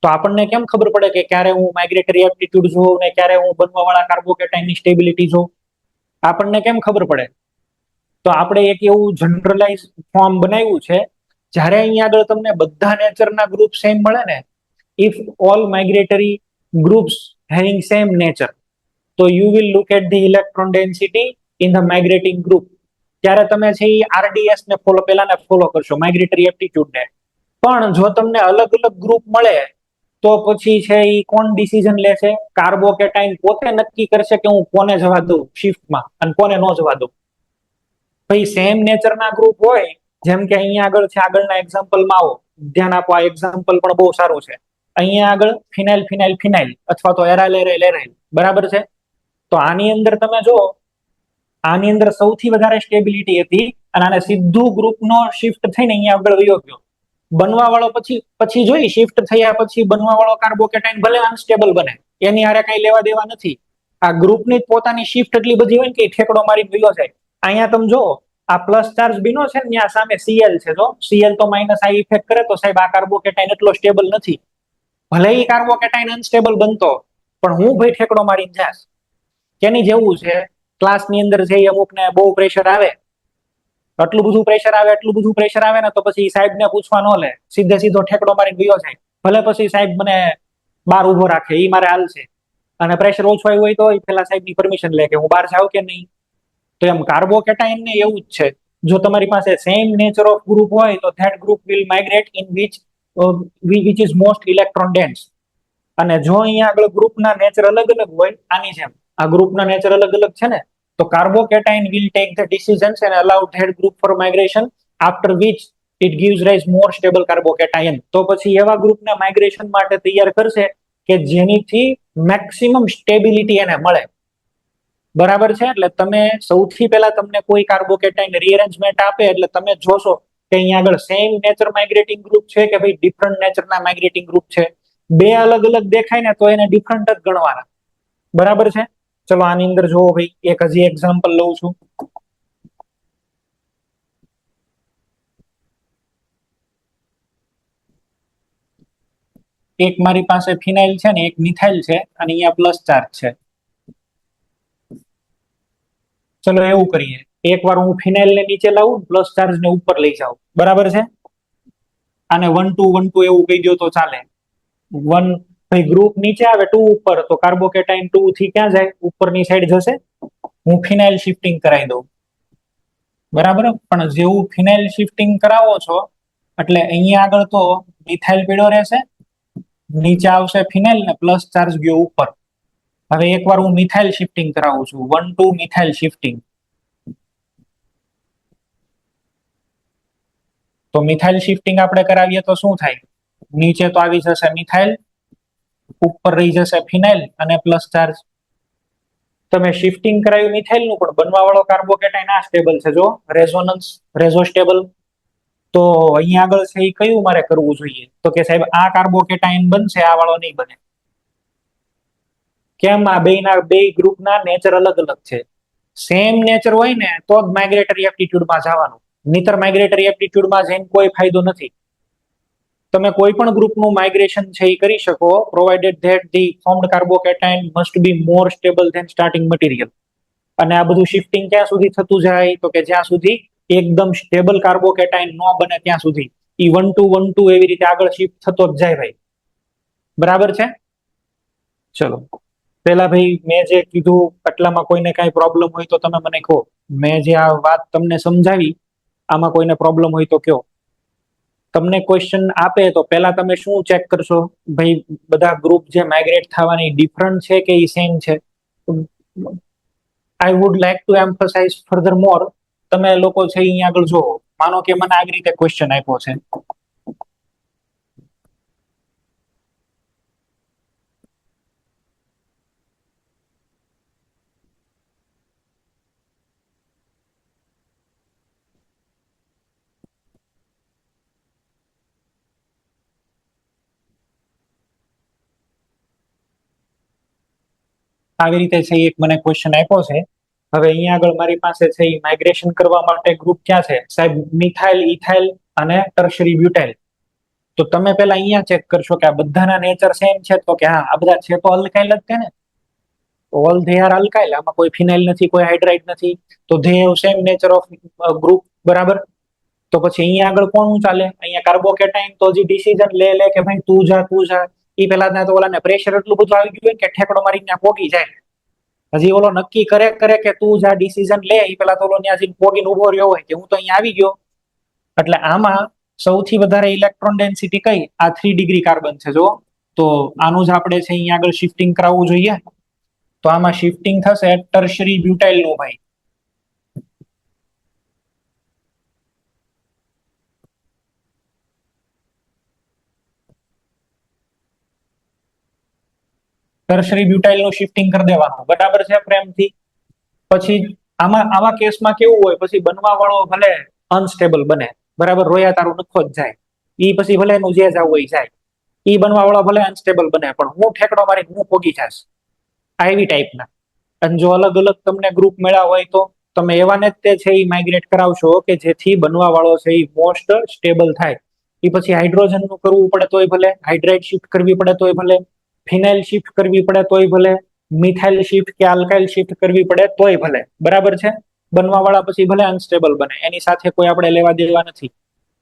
તો આપણને કેમ ખબર પડે કે ક્યારે હું માઇગ્રેટરી એપ્ટિટ્યુડ જોઉં ને ક્યારે હું બનવા વાળા કાર્બોકેટાઇનની સ્ટેબિલિટી જોઉં? આપણને કેમ ખબર પડે? તો આપણે એક એવું જનરલાઇઝ ફોર્મ બનાવ્યું છે. જ્યારે અહીંયા આગળ તમને બધા નેચરના ગ્રુપ સેમ મળે ને, if all migratory groups having same nature, તો you will look at the electron density in the migrating group. ત્યારે તમે છે એ આરડીએસ ને ફોલો કરશો, માઇગ્રેટરી એપ્ટિટ્યુડ ને. પણ જો તમને અલગ અલગ ગ્રુપ મળે તો પછી છે એ કોણ ડિસિઝન લેશે? કાર્બોકેટાઇન પોતે નક્કી કરશે કે હું કોને જવા દઉં શિફ્ટમાં અને કોને ન જવા દઉં. ભાઈ સેમ નેચરના ગ્રુપ હોય, જેમ કે અહીંયા આગળ છે, આગળના એક્ઝામ્પલમાં આવો, ધ્યાન આપો, આ એક્ઝામ્પલ પણ બહુ સારું છે. અહીંયા આગળ ફિનાઇલ ફિનાઇલ ફિનાઇલ અથવા તો એરાઇલ એરાઇલ એરાઇલ, બરાબર છે. તો આની અંદર તમે જો, આની અંદર સૌથી વધારે સ્ટેબિલિટી હતી અને આને સીધું ગ્રુપનો શિફ્ટ થઈને અહીંયા આગળ વયો ગયો. બનવા વાળો પછી જોઈ શિફ્ટ થયા પછી બનવા વાળો કાર્બોકેટાઇન ભલે અનસ્ટેબલ બને, એની હારે કઈ લેવા દેવા નથી. આ ગ્રુપની પોતાની શિફ્ટ એટલી બધી હોય ને કે ઠેકડો મારી વયો જાય. અહીંયા તમે જો આ પ્લસ ચાર્જ બીનો છે ને, ત્યાં સામે સીએલ છે. જો સીએલ તો માઇનસ આ ઇફેક્ટ કરે તો સાહેબ આ કાર્બોકેટાઇન એટલો સ્ટેબલ નથી. ભલે એ કાર્બોકેટાઇન અનસ્ટેબલ બનતો, પણ હું ભાઈ ઠેકડો મારીને જાશ. કેની જેવું છે, ક્લાસની અંદર છે અમુકને બહુ પ્રેશર આવે, એટલું બધું પ્રેશર આવે ને, તો પછી સાહેબને પૂછવા ન લે, સીધો ઠેકડો મારીને ગયો જાય. ભલે પછી સાહેબ મને બહાર ઉભો રાખે, એ મારે હાલ છે. અને પ્રેશર ઓછું આવ્યું હોય તો પેલા સાહેબની પરમિશન લે કે હું બહાર જાઉં કે નહીં. તો એમ કાર્બોકેટાઇન ને એવું જ છે. જો તમારી પાસે સેમ નેચર ઓફ ગ્રુપ હોય તો that group will migrate in which is most electron dense. અને જો અહીંયા આગળ ગ્રુપના નેચર અલગ અલગ હોય, આની જેમ આ ગ્રુપના નેચર અલગ અલગ છે ને, તો કાર્બોકેટાઇન will take the decisions and allow that group for migration, after which it gives rise more stable carbocation. તો પછી એવા ગ્રુપને માઇગ્રેશન માટે તૈયાર કરશે કે જેનીથી મેક્સિમમ સ્ટેબિલિટી એને મળે, બરાબર છે. એટલે તમે સૌથી પહેલા તમને કોઈ કાર્બોકેટાઇન રીઅરેન્જમેન્ટ આપે એટલે તમે જોશો કે અહીંયા આગળ સેમ નેચર માઇગ્રેટિંગ ગ્રુપ છે કે ભાઈ ડિફરન્ટ નેચરના માઇગ્રેટિંગ ગ્રુપ છે. બે અલગ અલગ દેખાય ને તો એને ડિફરન્ટ જ ગણવાના, બરાબર છે. ચલો આની અંદર જોવો ભાઈ, એક હજી એક્ઝામ્પલ લઉં છું. એક મારી પાસે ફિનાઇલ છે ને એક મિથાઇલ છે અને અહીંયા પ્લસ ચાર્જ છે. ચલો એવું કરીએ, એકવાર હું ફિનાઇલ ને નીચે લાવું, પ્લસ ચાર્જ ને ઉપર લઈ જાઉં, બરાબર છે. આને 1 2 1 2 એવું કહી દો તો ચાલે. 1 ભાઈ ગ્રુપ નીચે આવે, 2 ઉપર, તો કાર્બોકેટાઇન 2 થી ક્યાં જાય? ઉપરની સાઈડ જશે. હું ફિનાઇલ શિફ્ટિંગ કરાવી દઉં, બરાબર. પણ જેવું ફિનાઇલ શિફ્ટિંગ કરાવો છો એટલે અહીંયા આગળ તો મિથાઇલ પીળો રહેશે, નીચે આવશે ફિનાઇલ ને પ્લસ ચાર્જ ગયો ઉપર. હવે એકવાર હું મિથાઇલ શિફ્ટિંગ કરાવું છું, 1 2 મિથાઇલ શિફ્ટિંગ. તો મિથાઇલ શિફ્ટિંગ આપણે કરાવીએ તો શું થાય? નીચે તો આવી જશે મિથાઇલ, ઉપર રહી જશે ફિનાઇલ અને પ્લસ ચાર્જ. તમે શિફ્ટિંગ કરાવ્યું મિથાઇલ નું, પણ બનવા વાળો કાર્બોકેટાઇન આ સ્ટેબલ છે. જો રેઝોનન્સ, રેઝો સ્ટેબલ. તો અહીંયા આગળ છે એ કયું મારે કરવું જોઈએ? તો કે સાહેબ આ કાર્બોકેટાઇન બનશે, આ વાળો નહીં બને. કેમ? આ બે ગ્રુપના નેચર અલગ અલગ છે. સેમ નેચર હોય ને તો જ માઇગ્રેટરી એપ્ટિટ્યુડમાં જવાનું. નહીતર માઇગ્રેટરી એપ્ટિટ્યુડમાં જઈને કોઈ ફાયદો નથી. તમે કોઈ પણ ગ્રુપનું માઇગ્રેશન છે એ કરી શકો, provided that the formed carbocation must be more stable than starting material. અને આ બધું શિફ્ટિંગ ક્યાં સુધી થતું જાય, તો કે જ્યાં સુધી એકદમ સ્ટેબલ કાર્બોકેટાઇન ન બને ત્યાં સુધી. ઈ 1 to 1 એવી રીતે આગળ શિફ્ટ થતો જ જાય ભાઈ. બરાબર છે? ચલો પેલા ભાઈ મેં જે કીધું એટલામાં કોઈને કાંઈ પ્રોબ્લેમ હોય તો તમે મને કહો. મેં જે આ વાત તમને સમજાવી આમાં કોઈને પ્રોબ્લેમ હોય તો કયો. તમને ક્વેશ્ચન આપે તો પહેલા તમે શું ચેક કરશો? ભાઈ બધા ગ્રુપ જે માઇગ્રેટ થવાની ડિફરન્ટ છે કે ઈ સેમ છે? I would like to emphasize further more. તમે લોકો છે અહીંયા આગળ જુઓ, માનો કે મને આવી રીતે ક્વેશ્ચન આપ્યો છે. આવી રીતે છે એક મને ક્વેશ્ચન આપ્યો છે. હવે અહીંયા આગળ મારી પાસે છે માઇગ્રેશન કરવા માટે ગ્રુપ ક્યાં છે સાહેબ? મિથાઇલ, ઇથાઇલ અને ટર્શરી બ્યુટાઇલ. તો તમે પેલા અહીંયા ચેક કરશો કે આ બધાના નેચર સેમ છે, તો કે હા આ બધા છે તો અલ્કાઇલ જ છે ને. All they are alkyl. આમાં કોઈ ફિનાઇલ નથી, કોઈ હાઇડ્રાઇડ નથી, તો they have same nature of group. બરાબર. તો પછી અહીંયા આગળ કોનું ચાલે? અહીંયા કાર્બોકેટાઇન તો જે ડિસિઝન લે કે ભાઈ તું જા તું જા, એ પેલા ના તો ઓલાને પ્રેશર એટલું બધું આવી ગયું કે ઠેકડો મારીને પોગી જાય. હજી ઓલો નક્કી કરે કે તું જા ડિસિઝન લે, એ પેલા તો ઓલો ત્યાં જઈને પોગીને ઉભો રહ્યો હોય કે હું તો અહીંયા આવી ગયો. એટલે આમાં સૌથી વધારે ઇલેક્ટ્રોન ડેન્સિટી કઈ? આ 3 ડિગ્રી કાર્બન છે. જો તો આનું જ આપણે છે અહીંયા આગળ શિફ્ટિંગ કરાવવું જોઈએ. તો આમાં શિફ્ટિંગ થશે ટર્શરી બ્યુટાઇલ નું ભાઈ. ટર્શરી બ્યુટાઇલ નું શિફ્ટિંગ કરી દેવાનું. બરાબર છે પ્રેમથી? પછી આમાં આવા કેસમાં કેવું હોય, પછી બનવા વાળો ભલે અનસ્ટેબલ બને, બરાબર, રોયા તારું નખો જ જાય. ઈ પછી ભલે એનું જે જવું હોય જાય. ઈ બનવા વાળો ભલે અનસ્ટેબલ બને, પણ હું ઠેકડો મારી હું પોગી જાશ. આવી ટાઈપના. અને જો અલગ અલગ તમને ગ્રુપ મળ્યા હોય તો તમે એવાને જ તે છે એ માઇગ્રેટ કરાવશો કે જેથી બનવા વાળો છે એ મોસ્ટ સ્ટેબલ થાય. એ પછી હાઇડ્રોજન નું કરવું પડે તોય ભલે, હાઇડ્રાઇડ શિફ્ટ કરવી પડે તોય ભલે, ફિનાઇલ શિફ્ટ કરવી પડે તોય ભલે, મિથાઇલ શિફ્ટ કે આલ્કાઇલ શિફ્ટ કરવી પડે તોય ભલે. બરાબર છે? બનવા વાળા પછી ભલે અનસ્ટેબલ બને, એની સાથે કોઈ આપણે લેવા દેવા નથી,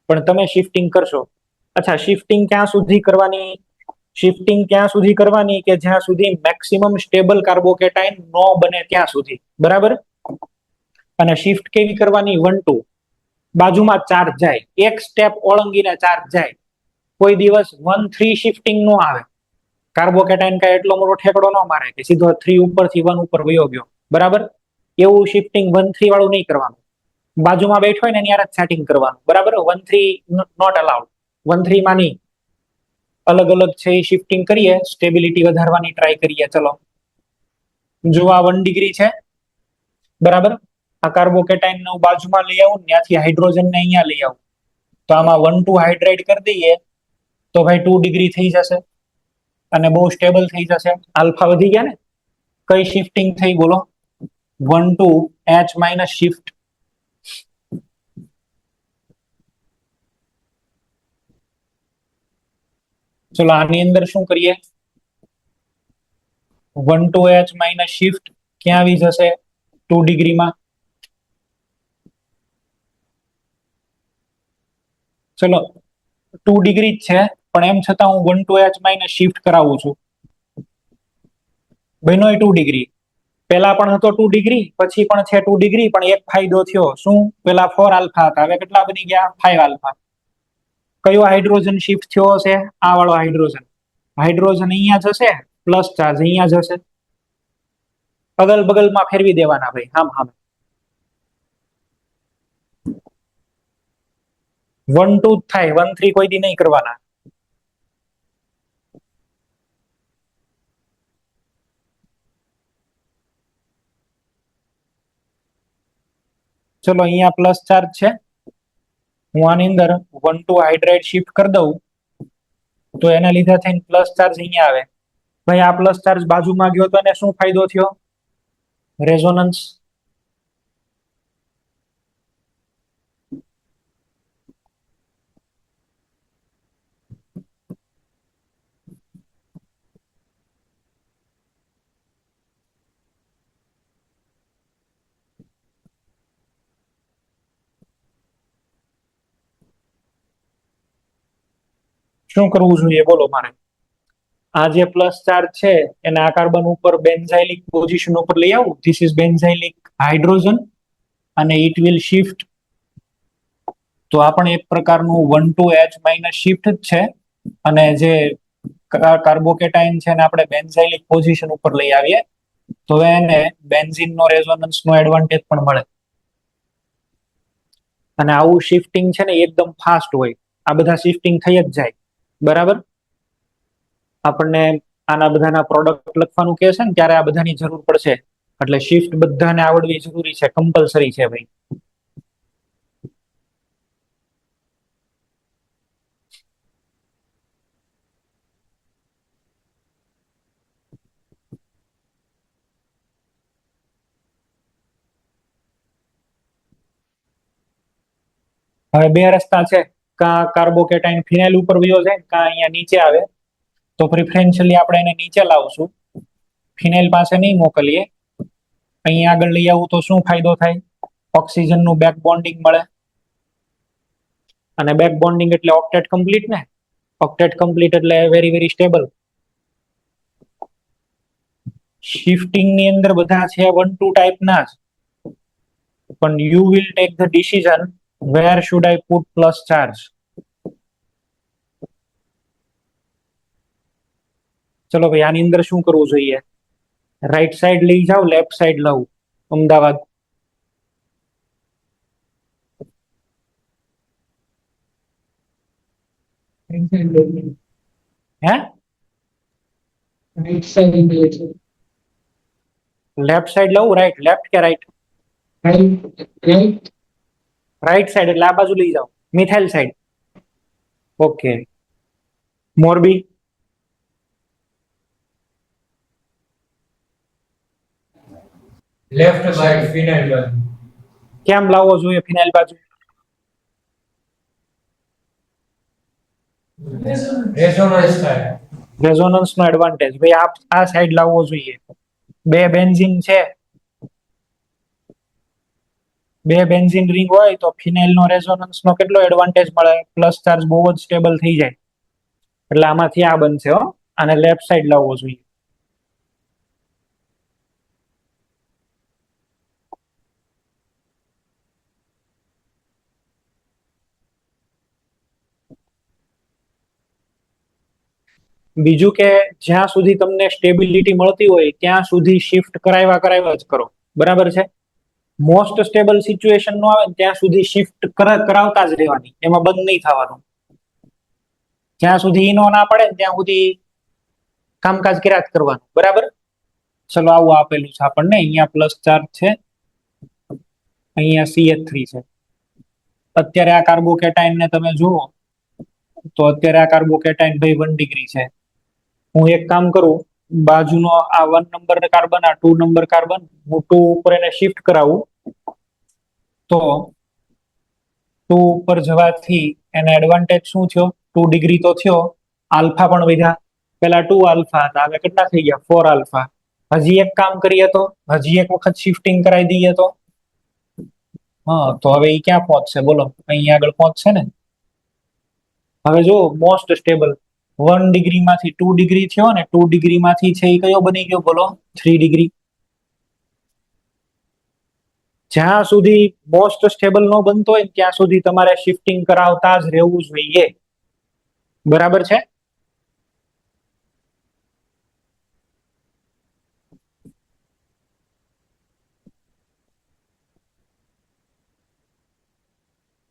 પણ તમે શિફ્ટિંગ કરશો. અચ્છા, શિફ્ટિંગ ક્યાં સુધી કરવાની? શિફ્ટિંગ ક્યાં સુધી કરવાની કે જ્યાં સુધી મેક્સિમમ સ્ટેબલ કાર્બોકેટાઇન નો બને ત્યાં સુધી. બરાબર. અને શિફ્ટ કેવી કરવાની? 1 to બાજુમાં ચાર્જ જાય, એક સ્ટેપ ઓળંગીને ચાર્જ જાય. કોઈ દિવસ 1 3 શિફ્ટિંગ નો આવે. કાર્બોકેટાઇન કઈ એટલો મોટો ઠેકડો ન મારે કે સીધો 3 ઉપરથી 1 ઉપર વયો ગયો. બરાબર. એવું શિફ્ટિંગ 1 3 વાળું નહીં કરવાનું. બાજુમાં બેઠો હોય ને એની જ સેટિંગ કરવાનું. બરાબર. 1 3 નોટ અલાઉડ. 1 3 માં નહીં. અલગ અલગ છે એ શિફ્ટિંગ કરીએ, સ્ટેબિલિટી વધારવાની ટ્રાય કરીએ. ચલો જો આ 1 ડિગ્રી છે. બરાબર. આ કાર્બોકેટાઇન ને બાજુમાં લઈ આવું, ત્યાંથી હાઇડ્રોજન ને અહીંયા લઈ આવું, તો આમાં 1 2 હાઇડ્રાઇડ કરી દઈએ તો ભાઈ 2 ડિગ્રી થઈ જશે અને બહુ સ્ટેબલ થઈ જશે. આલ્ફા વધી ગયા ને. કઈ શિફ્ટિંગ થઈ બોલો? 1 to H માઇનસ શિફ્ટ. ચલો આની અંદર શું કરીએ? 1 to H માઇનસ શિફ્ટ ક્યાં આવી જશે? 2 ડિગ્રીમાં. ચલો 2 ડિગ્રી જ છે, પણ એમ છતાં હું 1 to H માઇનસ શિફ્ટ કરાવું છું. બનો 2 ડિગ્રી. પેલા પણ હતો 2 ડિગ્રી, પછી પણ છે 2 ડિગ્રી, પણ એક ફાયદો થયો. શું? પેલા 4 આલ્ફા હતા, હવે કેટલા બની ગયા? 5 આલ્ફા. કયો હાઇડ્રોજન શિફ્ટ થયો છે? આ વાળો હાઇડ્રોજન. હાઇડ્રોજન અહીંયા જશે, પ્લસ ચાર્જ અહીંયા જશે. અગલ બગલમાં ફેરવી દેવાના ભાઈ, આમ આમ. 1 2 થાય, 1 3 કોઈ દી નહીં કરવાના. ચલો અહીંયા પ્લસ ચાર્જ છે, હું આની અંદર 1 2 હાઇડ્રાઇડ શિફ્ટ કરી દઉં તો એના લીધે થઈને પ્લસ ચાર્જ અહીંયા આવે. ભાઈ આ પ્લસ ચાર્જ બાજુમાં ગયો તો એને શું ફાયદો થયો? રેઝોનન્સ. શું કરવું જોઈએ બોલો મારે? આ જે પ્લસ ચાર્જ છે એને આ કાર્બન ઉપર બેન્ઝાઇલિક પોઝિશન ઉપર લઈ આવું. ધીસ ઇઝ બેન્ઝાઇલિક હાઇડ્રોજન અને ઇટ વિલ શિફ્ટ. તો આ પણ એક પ્રકારનું 1 to H- શિફ્ટ જ છે. અને જે કાર્બોકેટાઇન છે એને આપણે બેન્ઝાઇલિક પોઝિશન ઉપર લઈ આવીએ તો એને બેન્ઝીન નો રેઝોનન્સ નો એડવાન્ટેજ પણ મળે. અને આવું શિફ્ટિંગ છે ને એકદમ ફાસ્ટ હોય. આ બધા શિફ્ટિંગ થઈ જ જાય. બરાબર. આપણને આના બધાના પ્રોડક્ટ લખવાનું કહે છે ને ત્યારે આ બધાની જરૂર પડશે. એટલે શિફ્ટ બધાને આવડવી જરૂરી છે, કમ્પલસરી છે ભાઈ. હવે બે રસ્તા છે. કા કાર્બોકેટાઇન ફિનાઇલ ઉપર વયો જાય, કા અહીંયા નીચે આવે. તો પ્રિફરેન્શિયલી આપણે એને નીચે લાવશું. ફિનાઇલ પાસે નહીં મોકલીએ. અહીંયા આગળ લઈ આવું તો શું ફાયદો થાય? ઓક્સિજનનું બેક બોન્ડિંગ મળે. અને બેક બોન્ડિંગ એટલે ઓક્ટેટ કમ્પ્લીટ ને. ઓક્ટેટ કમ્પ્લીટ એટલે વેરી વેરી સ્ટેબલ. શિફ્ટિંગ ની અંદર બધા છે 1 2 ટાઈપના જ. પણ you will take the decision where should I put plus charge. ચલો ભાઈ, આની અંદર શું કરવું જોઈએ? રાઈટ સાઈડ લઈ જાઓ, લેફ્ટ સાઈડ લાવું. અમદાવાદ. હે? રાઈટ સાઈડ લેફ્ટ સાઈડ લાવું, રાઈટ? લેફ્ટ કે રાઈટ? રાઈટ. રાઈટ સાઈડ એટલે આ બાજુ લઈ જાઓ, methyl side. Okay. Morbi. Left side phenyl બાજુ. કેમ લાવવો જોઈએ ફિનાઇલ બાજુ? રેઝોનન્સ થાય. રેઝોનન્સ નો એડવાન્ટેજ ભાઈ આ સાઈડ લાવવો જોઈએ. બે બેન્ઝીન છે. બે બેન્ઝીન રિંગ હોય તો ફિનાઇલ નો રેઝોનન્સ નો કેટલો એડવાન્ટેજ મળે? પ્લસ ચાર્જ બહુ જ સ્ટેબલ થઈ જાય. એટલે આમાંથી આ બનશે હો. અને લેફ્ટ સાઈડ લાવવો જોઈએ. બીજું કે જ્યાં સુધી તમને સ્ટેબિલિટી મળતી હોય ત્યાં સુધી શિફ્ટ કરાવ્યા જ કરો. બરાબર છે. મોસ્ટ સ્ટેબલ સિચ્યુએશન નો આવે ત્યાં સુધી શિફ્ટ કરાવતા જ રહેવાની, એમાં બંધ નહીં થવાનું. જ્યાં સુધી ઈનો ના પડે ત્યાં સુધી કામકાજ કર્યા જ કરવાનું. બરાબર. ચલો આવું આપેલું છે આપણને. અહીંયા પ્લસ ચાર્જ છે, અહીંયા CH3 છે. અત્યારે આ કાર્બોકેટાઇન ને તમે જુઓ તો અત્યારે આ કાર્બોકેટાઇન ભાઈ 1 ડિગ્રી છે. હું એક કામ કરું, બાજુનો આ 1 નંબર કાર્બન, આ 2 નંબર કાર્બન, હું 2 ઉપર એને શિફ્ટ કરાવું તો 2 ઉપર જવાથી એને એડવાન્ટેજ શું થયો? 2 ડિગ્રી તો થયો. આલ્ફા પણ વધ્યા. પેલા 2 આલ્ફા હતા, હવે કેટલા થઈ ગયા? 4 આલ્ફા. હજી એક કામ કરીએ તો, હજી એક વખત શિફ્ટિંગ કરાવી દઈએ તો. હા, તો હવે એ ક્યાં પહોંચશે બોલો? અહીંયા આગળ પહોંચશે ને. હવે જો મોસ્ટ સ્ટેબલ 1 ડિગ્રી માંથી 2 ડિગ્રી થયો ને, 2 ડિગ્રી માંથી છે એ કયો બની ગયો બોલો? 3 ડિગ્રી. જ્યાં સુધી મોસ્ટ સ્ટેબલ નો બનતો હોય ત્યાં સુધી તમારે શિફ્ટિંગ કરાવતા જ રહેવું જોઈએ. બરાબર છે.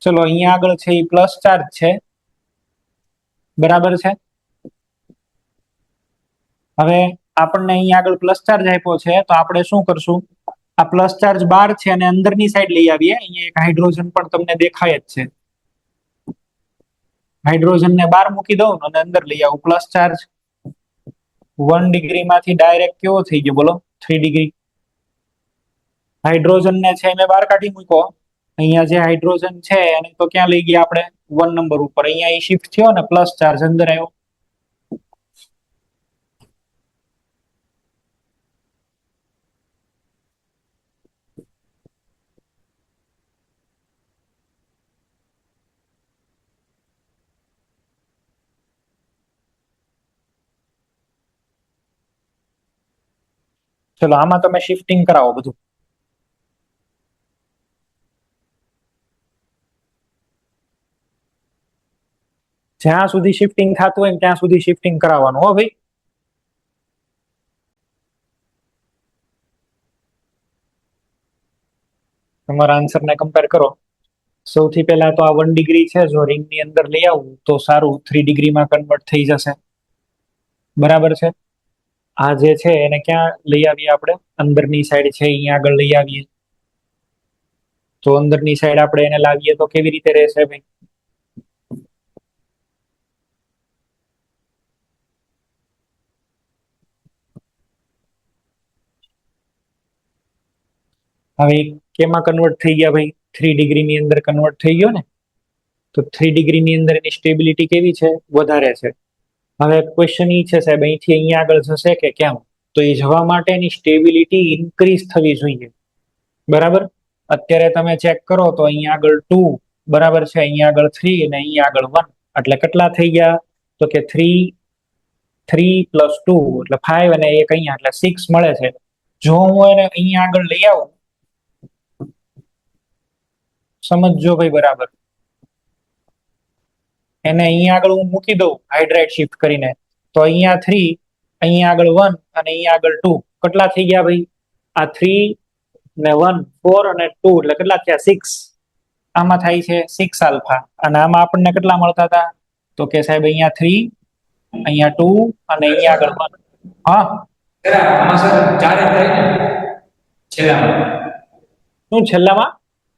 ચલો અહીંયા આગળ છે એ પ્લસ ચાર્જ છે. બરાબર છે. હવે આપણને અહીંયા આગળ પ્લસ ચાર્જ આપ્યો છે તો આપણે શું કરશું? આ પ્લસ ચાર્જ બાર છે અને અંદરની સાઈડ લઈ આવીએ. અહીંયા એક હાઇડ્રોજન પણ તમને દેખાય જ છે. હાઇડ્રોજન ને બાર મૂકી દઉં અને અંદર લઈ આવું પ્લસ ચાર્જ. 1 ડિગ્રી માંથી ડાયરેક્ટ કેવો થઈ ગયો બોલો? 3 ડિગ્રી. હાઇડ્રોજન ને છે મેં બહાર કાઢી મૂક્યો. અહીંયા જે હાઇડ્રોજન છે એને તો ક્યાં લઈ ગયા આપણે? 1 નંબર ઉપર. અહીંયા એ શિફ્ટ થયો ને, પ્લસ ચાર્જ અંદર આવ્યો. ચલો આમાં તમે શિફ્ટિંગ કરાવો બધું. જ્યાં સુધી શિફ્ટિંગ થતું હોય ને ત્યાં સુધી શિફ્ટિંગ કરાવવાનું હો ભાઈ. તમારા આન્સર ને કમ્પેર કરો. સૌથી પહેલા તો આ 1 ડિગ્રી છે, જો રિંગ ની અંદર લઈ આવું તો સારું 3 ડિગ્રીમાં કન્વર્ટ થઈ જશે. બરાબર છે. આ જે છે એને ક્યાં લઈ આવીએ આપણે? અંદરની સાઈડ છે અહીંયા આગળ લઈ આવીએ. તો અંદરની સાઈડ આપણે એને લાવીએ તો કેવી રીતે રહેશે ભાઈ? હવે કેમાં કન્વર્ટ થઈ ગયા ભાઈ? 3 ડિગ્રીની અંદર કન્વર્ટ થઈ ગયો ને. તો 3 ડિગ્રીની અંદર એની સ્ટેબિલિટી કેવી છે? વધારે છે. હવે ક્વેશ્ચન એ છે સાહેબ, અહીંથી અહીંયા આગળ જશે કે કેમ? તો એ જવા માટે એની સ્ટેબિલિટી ઇન્ક્રીઝ થવી જોઈએ. બરાબર. અત્યારે તમે ચેક કરો તો અહીંયા આગળ 2 બરાબર છે, અહીંયા આગળ 3 અને અહીંયા આગળ 1, એટલે કેટલા થઈ ગયા? તો કે 3 + 2 એટલે 5 અને એક અહીંયા એટલે 6 મળે છે. જો હું એને અહીંયા આગળ લઈ આવું, સમજજો ભાઈ બરાબર, એને અહીંયા આગળ હું મૂકી દઉં હાઇડ્રાઇડ શિફ્ટ કરીને, તો અહીંયા 3, અહીંયા આગળ 1 અને અહીંયા આગળ 2, કેટલા થઈ ગયા ભાઈ? આ 3 ને 1 4 અને 2 એટલે કેટલા થયા? 6. આમાં થાય છે 6 આલ્ફા, અને આમાં આપણને કેટલા મળતા હતા? તો કે સાહેબ અહીંયા 3, અહીંયા 2 અને અહીંયા આગળ 1. હા આમાં સર 4 જ થાય ને છેલ્લામાં? શું છેલ્લામાં?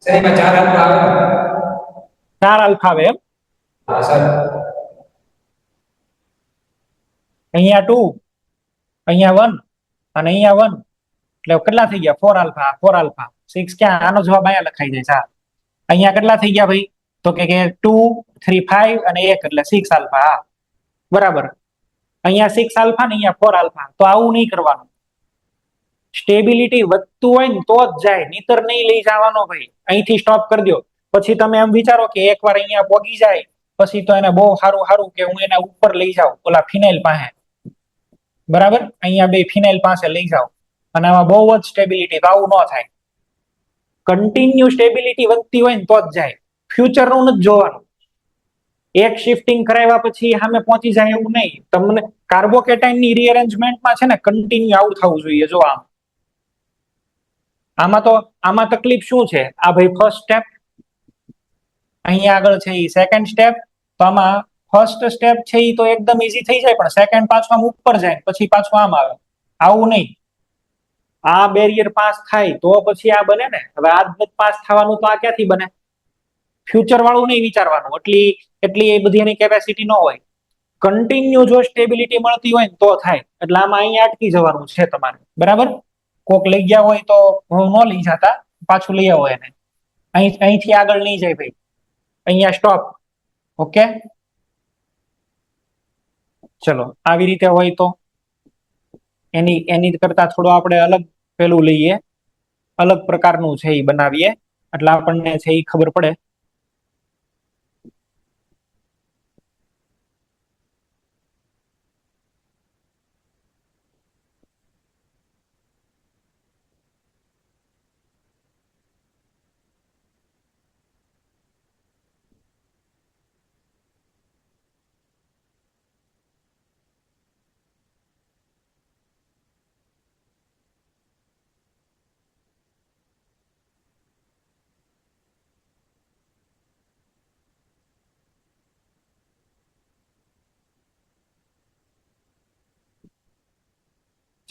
સર એમાં 4 આલ્ફા આવે. 4 આલ્ફા આવે એમ? હા સર. અહીંયા 2, અહીંયા 1 અને અહીંયા 1 એટલે કેટલા થઈ ગયા? 4 આલ્ફા. 4 આલ્ફા 6 ક્યાં? આનો જવાબ અહીંયા લખાઈ જાય. હા, અહીંયા કેટલા થઈ ગયા ભાઈ? તો કે 2 3 5 અને 1 એટલે 6 આલ્ફા. હા બરાબર. અહીંયા 6 આલ્ફા ને અહીંયા 4 આલ્ફા. તો આવું નહીં કરવાનું. સ્ટેબિલિટી વધતું હોય ને તો જ જાય, નહીતર નહીં લઈ જવાનો ભાઈ. અહીંથી સ્ટોપ કરી દો. પછી તમે એમ વિચારો કે એકવાર અહીંયા પોગી જાય પછી તો એને બહુ સારું સારું કે હું એને ઉપર લઈ જાઉં ઓલા ફિનાઇલ પાસે. બરાબર. અહીંયા બે ફિનાઇલ પાસે લઈ જાઓ અને આમાં બહુ જ સ્ટેબિલિટી, તો આવું ન થાય. કન્ટિન્યુ સ્ટેબિલિટી વધતી હોય ને તો જ જાય. ફ્યુચરનું નથી જોવાનું. એક શિફ્ટિંગ કરાવ્યા પછી સામે પહોંચી જાય એવું નહીં. તમને કાર્બોકેટાઇનની રીઅરેન્જમેન્ટમાં છે ને કન્ટિન્યુ આવું થવું જોઈએ. જો આમાં તકલીફ શું છે? આ ભાઈ ફર્સ્ટ સ્ટેપ, અહીંયા આગળ છે એ સેકન્ડ સ્ટેપ. તો આમાં ફર્સ્ટ સ્ટેપ છે એ તો એકદમ ઈઝી થઈ જાય, પણ સેકન્ડ પાછું આમ ઉપર જાય પછી પાછું આમ આવે. આવું નહીં. આ બેરિયર પાસ થાય તો પછી આ બને ને. હવે આ જ પાસ થવાનું તો આ ક્યાંથી બને? ફ્યુચર વાળું નહીં વિચારવાનું. એટલી એ બધી એની કેપેસિટી ન હોય. કન્ટિન્યુ જો સ્ટેબિલિટી મળતી હોય ને તો થાય. એટલે આમાં અહીંયા અટકી જવાનું છે તમારે. બરાબર. કોક લઈ ગયા હોય તો હું ન લઈ જતા, પાછું લઈ આવો એને. અહીંથી આગળ નહીં જાય ભાઈ. અહીંયા સ્ટોપ. ઓકે, ચલો આવી રીતે હોય તો એની કરતા થોડો આપણે અલગ પેલું લઈએ, અલગ પ્રકારનું છે એ બનાવીએ એટલે આપણને છે એ ખબર પડે.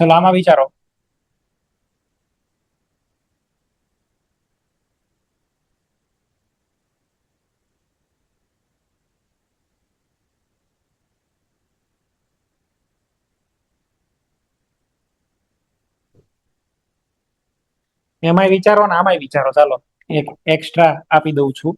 ચલો આમાં વિચારો. એમાંય વિચારો ને આમાંય વિચારો. ચાલો એક એક્સ્ટ્રા આપી દઉં છું.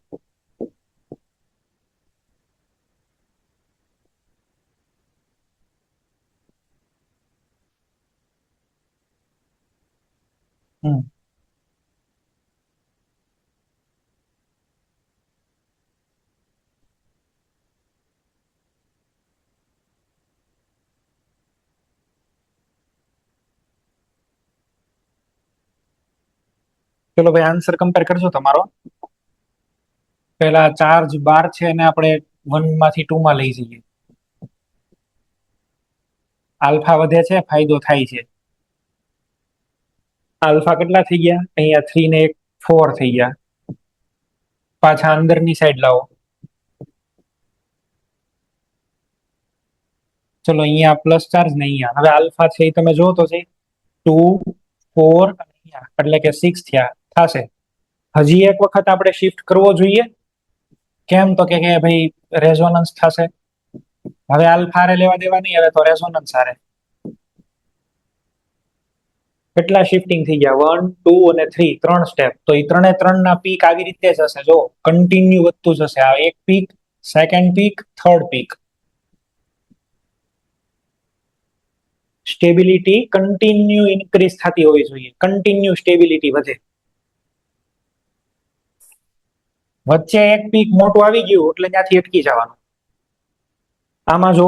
ચલો ભાઈ આન્સર કમ્પેર કરજો તમારો. પેલા ચાર્જ 12 છે એને આપણે 1 માંથી 2 માં લઈ જઈએ. આલ્ફા વધે છે, ફાયદો થાય છે. આલ્ફા કેટલા થઈ ગયા? અહીંયા 3 ને 1 4 થઈ ગયા. પાછા અંદરની સાઈડ લાવો. ચલો અહીંયા પ્લસ ચાર્જ ને અહીંયા હવે આલ્ફા છે એ તમે જો તો છે 2 4 અને અહીંયા એટલે કે 6 થયા થશે. હજી એક વખત આપણે શિફ્ટ કરવો જોઈએ. કેમ તો કે ભાઈ રેઝોનન્સ થશે. હવે આલ્ફા હારે લેવા દેવા નહીં, હવે તો રેઝોનન્સ હારે. કેટલા શિફ્ટિંગ થઈ ગયા? 1 2 અને 3, 3 સ્ટેપ. તો એ ત્રણે ત્રણ ના પીક આવી રીતે જ હશે. જો કન્ટિન્યુ વધતું જશે. આ એક peak, second peak, third peak. Stability continue increase થતી હોવી જોઈએ. કન્ટિન્યુ સ્ટેબિલિટી વધે. વચ્ચે એક પીક મોટું આવી ગયું એટલે ત્યાંથી અટકી જવાનું. આમાં જો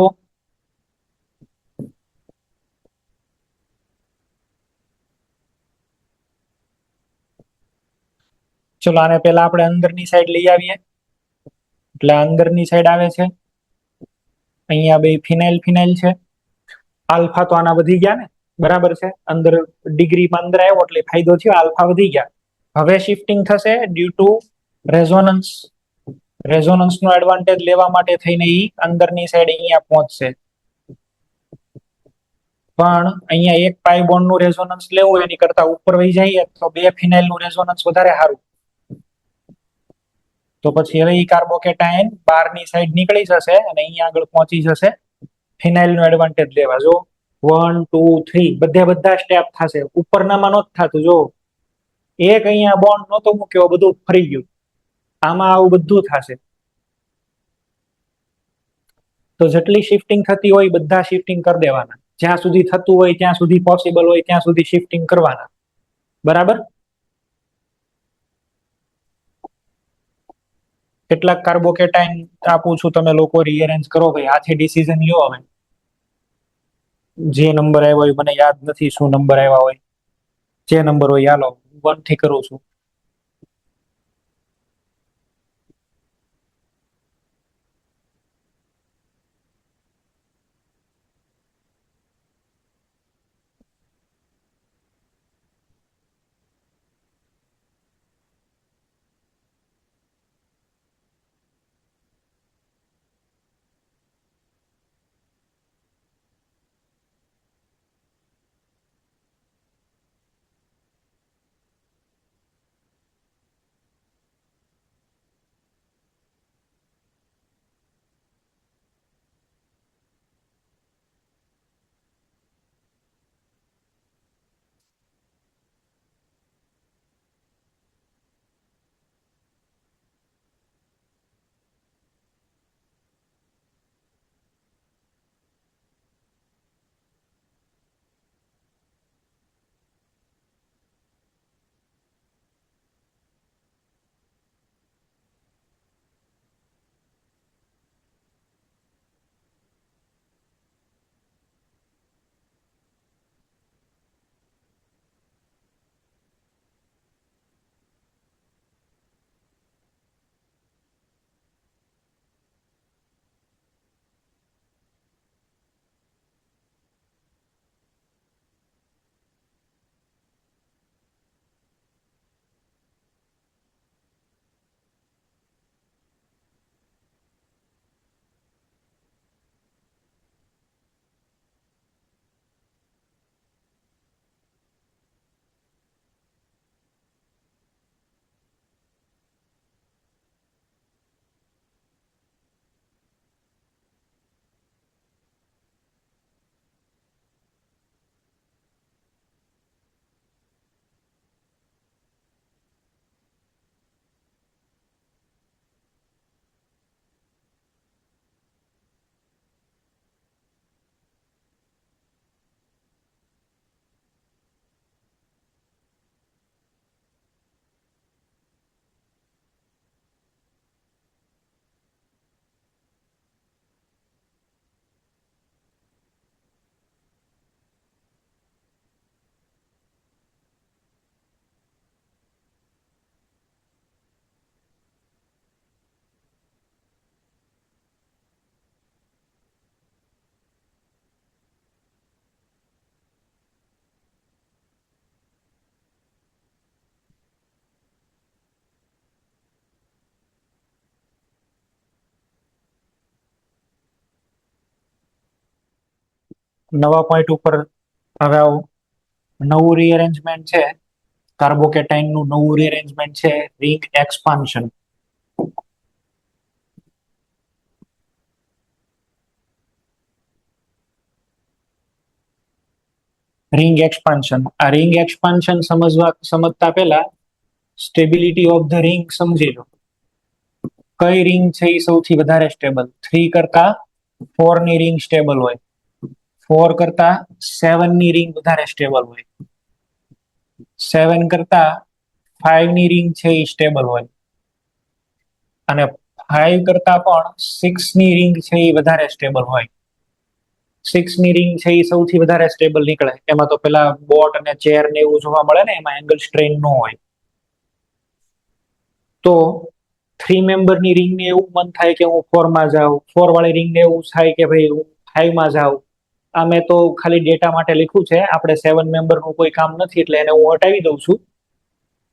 ચલો આને પેલા આપણે અંદરની સાઈડ લઈ આવીએ. એટલે અંદરની સાઈડ આવે છે. અહીંયા બે ફિનાઇલ ફિનાઇલ છે. આલ્ફા તો આના વધી ગયા ને, બરાબર છે. અંદર ડિગ્રીમાં અંદર આવ્યો એટલે ફાયદો થયો, આલ્ફા વધી ગયા. હવે શિફ્ટિંગ થશે ડ્યુ ટુ રેઝોનન્સ. રેઝોનન્સ નો એડવાન્ટેજ લેવા માટે થઈને ઈ અંદરની સાઈડ અહીંયા પહોંચશે. પણ અહીંયા એક પાઈ બોન્ડ નું રેઝોનન્સ લેવું એની કરતા ઉપર વહી જઈએ તો બે ફિનાઇલ નું રેઝોનન્સ વધારે સારું. તો પછી હવે ઈ કાર્બોકેટાયન બહારની સાઈડ નીકળી જશે અને અહીંયા આગળ પહોંચી જશે ફિનાઇલ નો એડવાન્ટેજ લેવા. જો 1 2 3 બધા સ્ટેપ થશે. ઉપરનામાં નહોતું થતું. જો એક અહીંયા બોન્ડ નહોતો મૂક્યો, બધું ફરી ગયું. આમાં આવું બધું થશે. તો જેટલી શિફ્ટિંગ થતી હોય બધા શિફ્ટિંગ કરી દેવાના. જ્યાં સુધી થતું હોય ત્યાં સુધી, પોસિબલ હોય ત્યાં સુધી શિફ્ટિંગ કરવાના. બરાબર. કેટલાક કાર્બોકેટાઇન આપું છું, તમે લોકો રીઅરેન્જ કરો ભાઈ. આથી ડિસિઝન લ્યો. હવે જે નંબર આવ્યો હોય, મને યાદ નથી શું નંબર આવ્યા હોય. જે નંબર હોય યાલો 1 થી કરું છું. નવા પોઈન્ટ ઉપર હવે આવું નવું રીઅરેન્જમેન્ટ છે, કાર્બોકેટાઇન નું નવું રીઅરેન્જમેન્ટ છે રિંગ એક્સપાન્શન. રિંગ એક્સપાન્શન, આ રિંગ એક્સપાન્શન સમજતા પહેલા સ્ટેબિલિટી ઓફ ધ રિંગ સમજી લો. કઈ રિંગ છે એ સૌથી વધારે સ્ટેબલ? 3 કરતા 4 ની રિંગ સ્ટેબલ હોય, 4 કરતા 7 ની રિંગ વધારે સ્ટેબલ હોય, 7 કરતા 5 ની રિંગ છે એ સ્ટેબલ હોય, અને 5 કરતા પણ 6 ની રિંગ છે એ વધારે સ્ટેબલ હોય. 6 ની રિંગ છે એ સૌથી વધારે સ્ટેબલ નીકળે. એમાં તો પેલા બોટ અને ચેર ને એવું જોવા મળે ને, એમાં એંગલ સ્ટ્રેન ન હોય. તો 3 મેમ્બરની રિંગ ને એવું મન થાય કે હું 4 માં જાઉં, 4 વાળી રિંગ ને એવું થાય કે ભાઈ હું 5 માં જાઉં. આ મેં તો ખાલી ડેટા માટે લખ્યું છે, આપણે 7 મેમ્બર નું કોઈ કામ નથી એટલે એને હું હટાવી દઉં છું.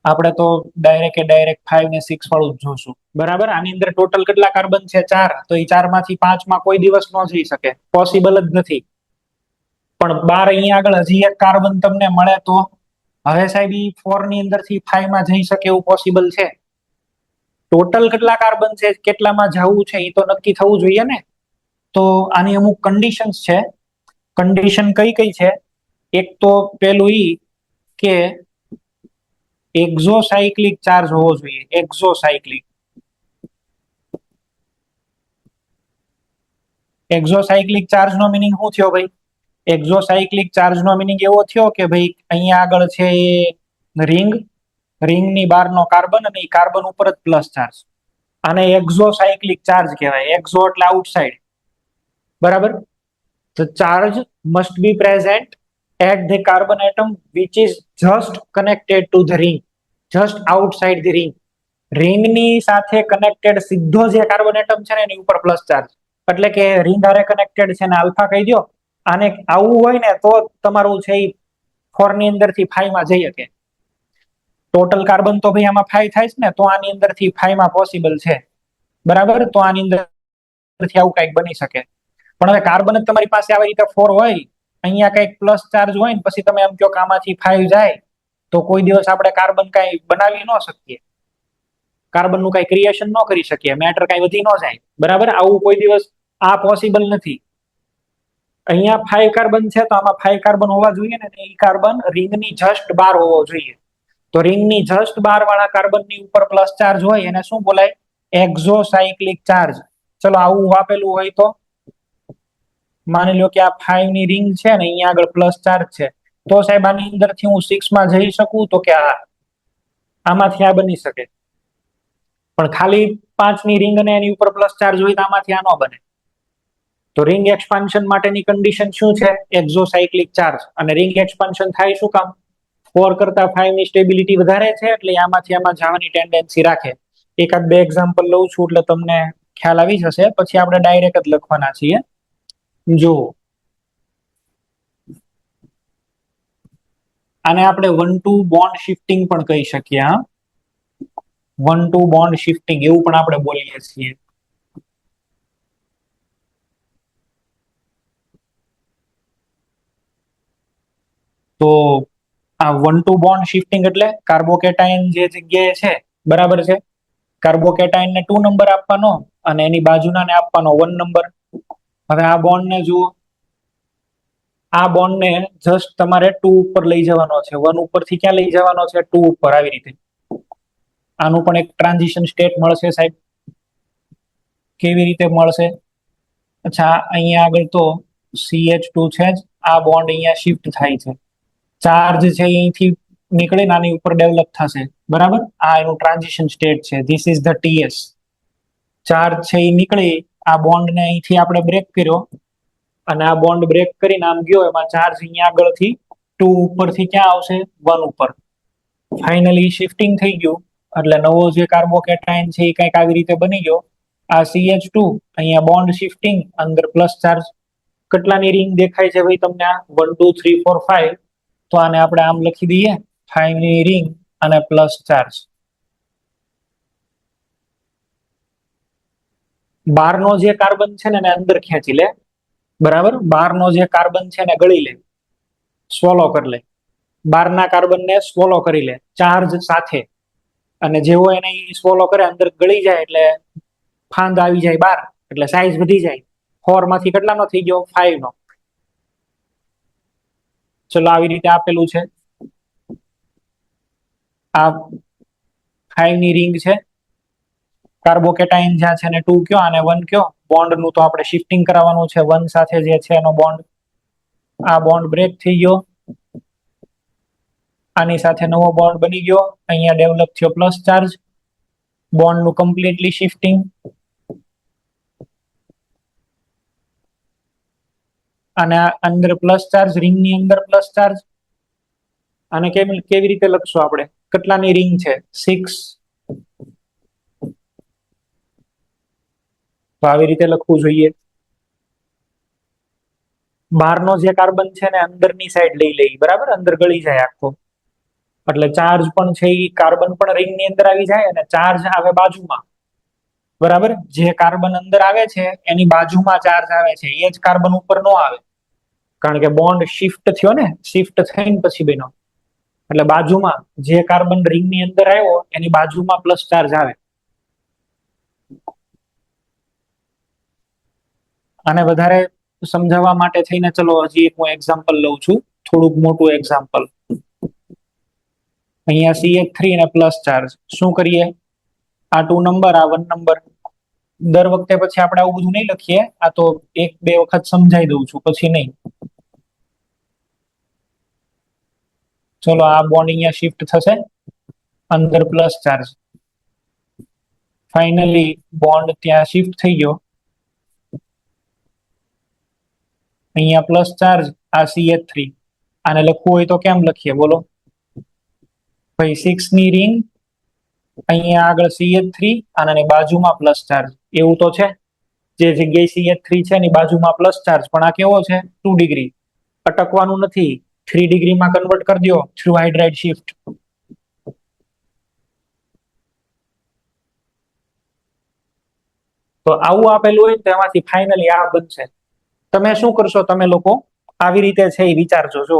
આપણે તો ડાયરેક્ટ 5 ને 6 વાળું જ જોશું. બરાબર. આની અંદર ટોટલ કેટલા કાર્બન છે? 4. તો એ 4 માંથી 5 માં કોઈ દિવસ ન જઈ શકે, પોસિબલ જ નથી. પણ 12 અહીંયા આગળ હજી એક કાર્બન તમને મળે તો હવે સાહેબ ઈ 4 ની અંદર થી 5 માં જઈ શકે એવું પોસિબલ છે? ટોટલ કેટલા કાર્બન છે, કેટલામાં જવું છે એ તો નક્કી થવું જોઈએ ને. તો આની અમુક કન્ડિશન્સ છે. કન્ડિશન કઈ કઈ છે? એક તો પેલું ઈ કે એક્ઝોસાયક્લિક ચાર્જ હોવો જોઈએ. એક્ઝોસાયક્લિક, એક્ઝોસાયક્લિક ચાર્જ નો મિનિંગ શું થયો ભાઈ? એક્ઝોસાયક્લિક ચાર્જ નો મિનિંગ એવો થયો કે ભાઈ અહીંયા આગળ છે એ રિંગ, રિંગની બહારનો કાર્બન અને એ કાર્બન ઉપર જ પ્લસ ચાર્જ. આને એક્ઝોસાયક્લિક ચાર્જ કહેવાય. એક્ઝો એટલે આઉટસાઇડ, બરાબર. The charge must be present at the carbon atom which is just connected to the ring, just outside the ring. રિંગની સાથે કનેક્ટેડ સીધો જે કાર્બન એટમ છે ને એની ઉપર પ્લસ ચાર્જ. એટલે કે રિંગ હારે કનેક્ટેડ છે ને આલ્ફા કહી દો. આને આવું હોય ને તો તમારું છે એ 4 ની અંદર થી 5 માં જઈ શકે. ટોટલ કાર્બન તો ભાઈ આમાં 5 થાય છે ને, તો આની અંદર થી 5 માં પોસિબલ છે. બરાબર. તો આની અંદર થી આવું કઈક બની શકે. પણ હવે કાર્બન જ તમારી પાસે આવી રીતે 4 હોય, અહીંયા કઈક પ્લસ ચાર્જ હોય ને પછી તમે એમ કહો કે આમાંથી 5 જાય, તો કોઈ દિવસ આપણે કાર્બન કઈ બનાવી ન શકીએ, કાર્બન નું કઈ ક્રિએશન ન કરી શકીએ, મેટર કઈ વધી ન જાય. બરાબર. આવું કોઈ દિવસ આ પોસિબલ નથી. અહીંયા 5 કાર્બન છે તો આમાં 5 કાર્બન હોવા જોઈએ ને, એ કાર્બન રિંગની જસ્ટ બહાર હોવો જોઈએ. તો રિંગની જસ્ટ બહાર વાળા કાર્બનની ઉપર પ્લસ ચાર્જ હોય એને શું બોલાય? એક્ઝોસાયક્લિક ચાર્જ. ચલો આવું આપેલું હોય તો માની લો કે આ 5 ની રિંગ છે ને અહીંયા આગળ પ્લસ ચાર્જ છે, તો સાહેબ આની અંદરથી હું 6 માં જઈ શકું? તો કે આમાંથી આ બની શકે. પણ ખાલી 5 ની રિંગ અને એની ઉપર પ્લસ ચાર્જ હોય તો આમાંથી આ ન બને. તો રિંગ એક્સપાન્શન માટેની કન્ડિશન શું છે? એક્ઝોસાયક્લિક ચાર્જ. અને રિંગ એક્સપાન્શન થાય શું કામ? 4 કરતા 5 ની સ્ટેબિલિટી વધારે છે એટલે આમાંથી આમાં જવાની ટેન્ડન્સી રાખે. એકાદ બે એક્ઝામ્પલ લઉં છું એટલે તમને ખ્યાલ આવી જશે. પછી આપણે ડાયરેક્ટ જ લખવાના છીએ. જો આને આપણે 1-2 બોન્ડ શિફ્ટિંગ પણ કહી શકીએ. હા, 1-2 બોન્ડ શિફ્ટિંગ એવું પણ આપણે બોલીએ છીએ. તો આ 1-2 બોન્ડ શિફ્ટિંગ એટલે કાર્બોકેટાઇન જે જગ્યાએ છે, બરાબર છે, કાર્બોકેટાઇન ને 2 નંબર આપવાનો અને એની બાજુના ને આપવાનો 1 નંબર. હવે આ બોન્ડ ને જુઓ, આ બોન્ડ ને જસ્ટ તમારે 2 ઉપર લઈ જવાનો છે. 1 ઉપરથી ક્યાં લઈ જવાનો છે? 2 ઉપર. આવી રીતે આનું પણ એક ટ્રાન્ઝિશન સ્ટેટ મળશે સાહેબ. કેવી રીતે મળશે? અચ્છા, અહીંયા આગળ તો CH2 છે જ, આ બોન્ડ અહીંયા શિફ્ટ થાય છે. ચાર્જ છે અહીંથી નીકળે આની ઉપર ડેવલપ થશે. બરાબર. આ એનું ટ્રાન્ઝિશન સ્ટેટ છે. This is the TS. Charge છે એ નીકળી, આ બોન્ડ ને અહીંથી આપણે બ્રેક કર્યો અને આ બોન્ડ બ્રેક કરીને આમ ગયો, એમાં ચાર્જ અહીંયા આગળથી 2 ઉપરથી ક્યાં આવશે? 1 ઉપર. ફાઇનલી શિફ્ટિંગ થઈ ગયું એટલે નવો જે કાર્બોકેટાઇન છે એ કંઈક આવી રીતે બની ગયો. આ CH2, અહીંયા બોન્ડ શિફ્ટિંગ, અંદર પ્લસ ચાર્જ. કેટલાની રિંગ દેખાય છે ભાઈ તમને? આ 1 2 3 4 5. તો આને આપણે આમ લખી દઈએ, 5 ની રિંગ અને પ્લસ ચાર્જ. 12 નો જે કાર્બન છે ને એને અંદર ખેંચી લે, બરાબર, બહારનો જે કાર્બન છે ને ગળી લે, સ્વોલો કરી લે, બહારના કાર્બનને સ્વોલો કરી લે ચાર્જ સાથે, અને જેવો એને સ્વોલો કરે અંદર ગળી જાય એટલે ફાંદ આવી જાય બહાર, એટલે સાઈઝ વધી જાય. 4 માંથી કેટલાનો થઈ ગયો? 5 નો. ચલો આવી રીતે આપેલું છે, આ 5 ની રિંગ છે, કાર્બોકેટાઇન જ્યાં છે ને 2 કયો અને 1 કયો. બોન્ડ નું તો આપણે શિફ્ટિંગ કરાવવાનું છે, 1 સાથે જે છે એનો બોન્ડ, આ બોન્ડ બ્રેક થઈ ગયો, આની સાથે નવો બોન્ડ બની ગયો, અહીંયા ડેવલપ થયો પ્લસ ચાર્જ, બોન્ડ નું કમ્પ્લીટલી શિફ્ટિંગ, અને આ અંદર પ્લસ ચાર્જ, રિંગ ની અંદર પ્લસ ચાર્જ. અને કેવી રીતે લખશું આપણે? કેટલાની રિંગ છે? 6. તો આવી રીતે લખવું જોઈએ. બહારનો જે કાર્બન છે ને અંદરની સાઈડ લઈ લઈ, બરાબર, અંદર ગળી જાય આખો, એટલે ચાર્જ પણ છે એ કાર્બન પણ રિંગ ની અંદર આવી જાય, અને ચાર્જ આવે બાજુમાં. બરાબર, જે કાર્બન અંદર આવે છે એની બાજુમાં ચાર્જ આવે છે, એ જ કાર્બન ઉપર નો આવે, કારણ કે બોન્ડ શિફ્ટ થયો ને, શિફ્ટ થઈને પછી બન્યો, એટલે બાજુમાં જે કાર્બન રિંગ ની અંદર આવ્યો એની બાજુમાં પ્લસ ચાર્જ આવે. અને વધારે સમજાવવા માટે થઈને ચલો હજી એક હું એક્ઝામ્પલ લઉં છું, થોડુંક મોટું એક્ઝામ્પલ. અહીંયા CH3 અને પ્લસ ચાર્જ, શું કરીએ? આ 2 નંબર, આ 1 નંબર. દર વખતે પછી આપણે આવું બધું નહીં લખીએ, આ તો 1-2 વખત સમજાઈ દઉં છું, પછી નહીં. ચલો આ બોન્ડ અહીંયા શિફ્ટ થશે, અંદર પ્લસ ચાર્જ, ફાઇનલી બોન્ડ ત્યાં શિફ્ટ થઈ ગયો, અહીંયા પ્લસ ચાર્જ, આ CH3. આને લખવું હોય તો કેમ લખીએ બોલો ભાઈ? 6 ની રિંગ, અહીંયા આગળ CH3 અને બાજુમાં પ્લસ ચાર્જ, એવું તો છે. જે જગ્યાએ CH3 છે એની બાજુમાં પ્લસ ચાર્જ, પણ આ કેવો છે? 2 ડિગ્રી. અટકવાનું નથી, 3 ડિગ્રીમાં કન્વર્ટ કરી દો થ્રુ હાઇડ્રાઇડ શિફ્ટ. તો આવું આપેલું હોય તેમાંથી ફાઇનલી આ બનશે. તમે શું કરશો? તમે લોકો આવી રીતે છે એ વિચારજો. જો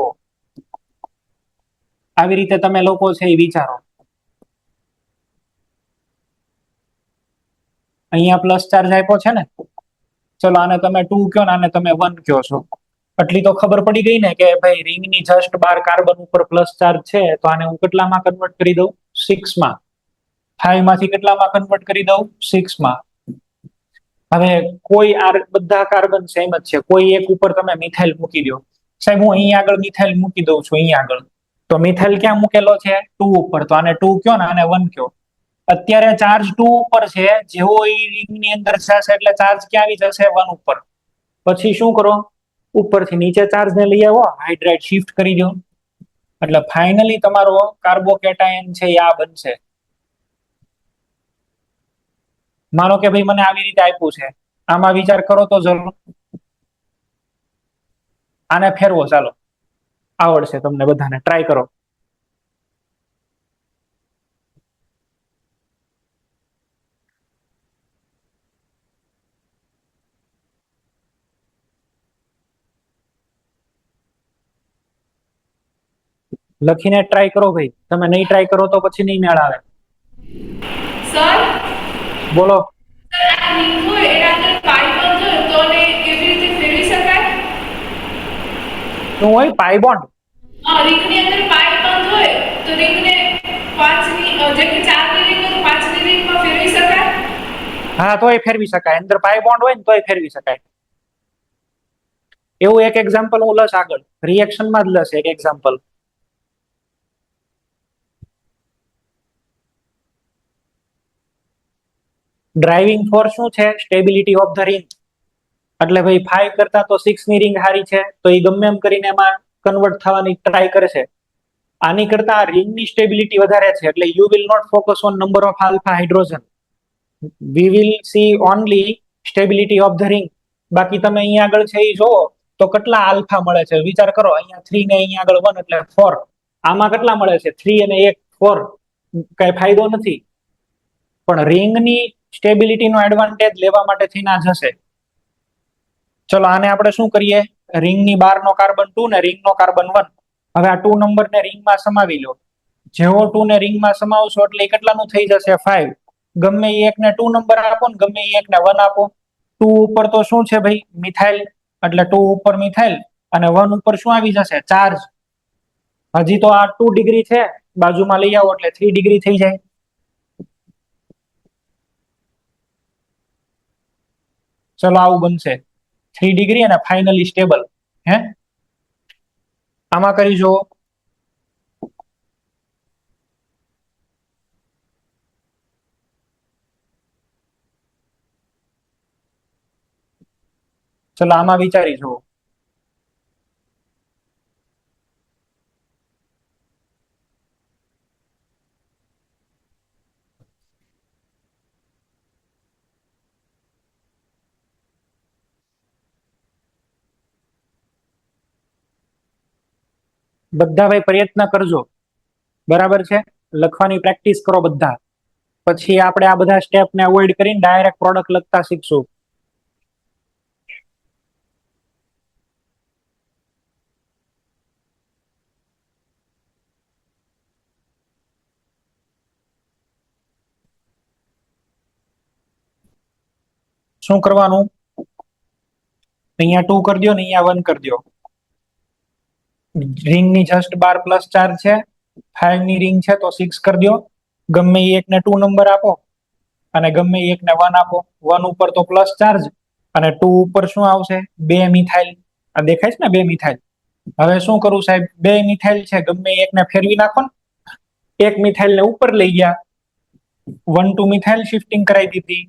આવી રીતે તમે લોકો છે એ વિચારો. અહીંયા પ્લસ ચાર્જ આપ્યો છે ને, ચલો આને તમે 2 કયો ને આને તમે 1 કયો છો, એટલી તો ખબર પડી ગઈ ને કે ભાઈ રિંગની જસ્ટ બહાર કાર્બન ઉપર પ્લસ ચાર્જ છે, તો આને હું કેટલામાં કન્વર્ટ કરી દઉં? 6 માં. 5 માંથી કેટલામાં કન્વર્ટ કરી દઉં? 6 માં. હવે કોઈ આ બધા કાર્બન સેમ જ છે, કોઈ એક ઉપર તમે મિથાઇલ મૂકી દો. સાહેબ હું અહીંયા આગળ મિથાઇલ મૂકી દઉં છું, અહીંયા આગળ. તો મિથાઇલ ક્યાં મૂકેલો છે? 2 ઉપર, તો આને 2 કયો ને આને 1 કયો. અત્યારે ચાર્જ 2 ઉપર છે, જેવો એ રિંગની અંદર જશે એટલે ચાર્જ ક્યાં આવી જશે? 1 ઉપર. પછી શું કરો? ઉપરથી નીચે ચાર્જ ને લઈ આવો, હાઇડ્રાઇડ શિફ્ટ કરી દો, એટલે ફાઇનલી તમારો કાર્બોકેટાયન છે એ આ બનશે. માનો કે ભાઈ મને આવી રીતે આપ્યું છે, આમાં વિચાર કરો તો જરૂર. આને ફેરવો, ચાલો, આવડશે તમને બધાને, ટ્રાય કરો. લખીને ટ્રાય કરો ભાઈ, તમે નહીં ટ્રાય કરો તો પછી નહીં મેળ આવે. સર બોલો. આ રિંગ હોય એના અંદર પાઇપ બંધ હોય તો એને કેવી રીતે ફેરવી શકાય? શું હોય? પાઈ બોન્ડ. રિંગની અંદર પાઇપ બંધ હોય તો રિંગને 5ની જેમ કે 4ની રિંગ હોય તો 5ની રિંગમાં ફેરવી શકાય? હા, તોય ફેરવી શકાય, અંદર પાઈ બોન્ડ હોય ને તોય ફેરવી શકાય. એવું એક એક્ઝામ્પલ હું લઈશ આગળ, રિએક્શનમાં જ લઈશ એક એક્ઝામ્પલ. ડ્રાઇવિંગ ફોર્સ શું છે? Stability of the ring. એટલે ભાઈ 5 કરતા તો 6 ની રિંગ હારી છે, તો એ ગમે એમ કરીને એમાં કન્વર્ટ થવાની ટ્રાય કરે છે. આની કરતા આ રિંગની સ્ટેબિલિટી વધારે છે, એટલે you will not focus on number of alpha hydrogen, we will see only stability of the ring. બાકી તમે અહીંયા આગળ છે એ જોવો તો કેટલા આલ્ફા મળે છે, વિચાર કરો. અહીંયા 3 ને અહીંયા આગળ 1 એટલે 4. આમાં કેટલા મળે છે? 3 અને 1 4. કઈ ફાયદો નથી. પણ રિંગની સ્ટેબિલિટીનો એડવાન્ટેજ લેવા માટે થઈને આ જશે. ચલો આને આપણે શું કરીએ, રિંગની બહારનો કાર્બન 2 ને રિંગનો કાર્બન 1. હવે આ 2 નંબરને રિંગમાં સમાવી લો. જેવો 2 ને રિંગમાં સમાવશો એટલે એ કેટલાનું થઈ જશે 5. ગમે એ એકને 2 નંબર આપો ને ગમે એ એકને 1 આપો. 2 ઉપર તો શું છે ભાઈ, મિથાઇલ, એટલે 2 ઉપર મિથાઇલ અને 1 ઉપર શું આવી જશે, ચાર્જ. હજી તો આ 2 ડિગ્રી છે, બાજુમાં લઈ આવો એટલે 3 ડિગ્રી થઈ જાય. ચલો આવું બનશે 3 ડિગ્રી અને ફાઇનલી સ્ટેબલ. હે આમાં કરી જુઓ. ચલો આમાં વિચારી જુઓ. બધા ભાઈ પ્રયત્ન કરજો, બરાબર છે, લખવાની પ્રેક્ટિસ કરો બધા. પછી આપણે આ બધા સ્ટેપને અવોઇડ કરીને ડાયરેક્ટ પ્રોડક્ટ લખતા શીખશું. શું કરવાનું, અહીંયા 2 કરી દો ને અહીંયા 1 કરી દો. રિંગની જસ્ટ બાર પ્લસ ચાર્જ છે, 5 ની રિંગ છે તો 6 કરી દો. ગમે એ એકને 2 નંબર આપો અને ગમે એ એકને 1 આપો. 1 ઉપર તો પ્લસ ચાર્જ અને 2 ઉપર શું આવશે, 2 મિથાઇલ. આ દેખાય છે ને 2 મિથાઇલ. હવે શું કરું સાહેબ, 2 મિથાઇલ છે, ગમે એ એકને ફેરવી નાખો ને. એક મિથાઇલ ને ઉપર લઈ ગયા, 1 2 મિથાઇલ શિફ્ટિંગ કરાવી દીધી.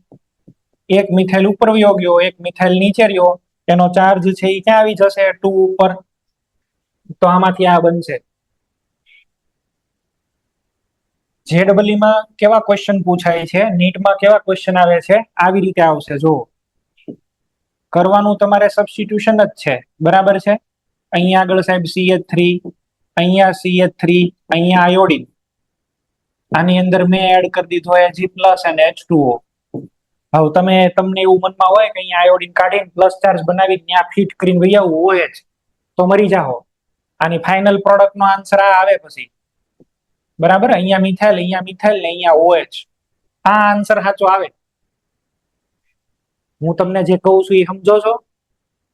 એક મિથાઇલ ઉપર વયો ગયો, એક મિથાઇલ નીચે રહ્યો, એનો ચાર્જ છે એ ક્યાં આવી જશે, 2 ઉપર. તો આમાંથી આ બનશે. જેડબલઈ માં કેવા ક્વેશ્ચન પૂછાય છે, નીટમાં કેવા ક્વેશ્ચન આવે છે, આવી રીતે આવશે. જો કરવાનું તમારે સબસ્ટિટ્યુશન જ છે, બરાબર છે. અહીંયા આગળ સાહેબ CH3, અહીંયા CH3, અહીંયા આયોડિન. આની અંદર મેં એડ કરી દીધો Ag+ અને H2O. હવે તમને એવું મનમાં હોય કે અહીંયા આયોડિન કાઢીને પ્લસ ચાર્જ બનાવી ત્યાં ફિટ કરીને વહી આવવું હોય જ, તો મરી જાઓ. આની ફાઇનલ પ્રોડક્ટ નો આન્સર આ આવે પછી, બરાબર. અહીંયા મિથાઇલ ને અહીંયા OH. આ આન્સર સાચો આવે. હું તમને જે કહું છું એ સમજો છો.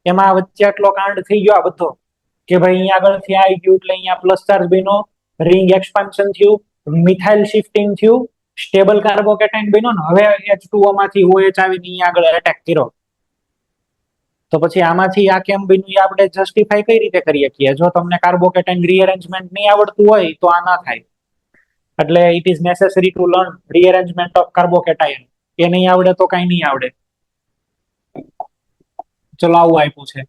એમાં વચ્ચે આટલો કાંડ થઈ ગયો આ બધો કે ભાઈ અહીંયા આગળથી આવી ગયું એટલે અહીંયા પ્લસ ચાર્જ બન્યો, રિંગ એક્સપાન્શન થયું, મિથાઇલ શિફ્ટિંગ થયું, સ્ટેબલ કાર્બોકેટાઇન બન્યો ને હવે H2O માંથી OH આવીને અહીંયા આગળ એટેક કર્યો. તો પછી આમાંથી આ કેમ બન્યું એ આપણે જસ્ટિફાઈ કઈ રીતે કરી શકીએ? જો તમને કાર્બોકેટાઇન રીઅરેન્જમેન્ટ નહીં આવડતું હોય તો આ ના થાય. એટલે it is necessary to learn rearrangement of carbocation. એ નહીં આવડે તો કઈ નહીં આવડે. ચલો આવું આપ્યું છે.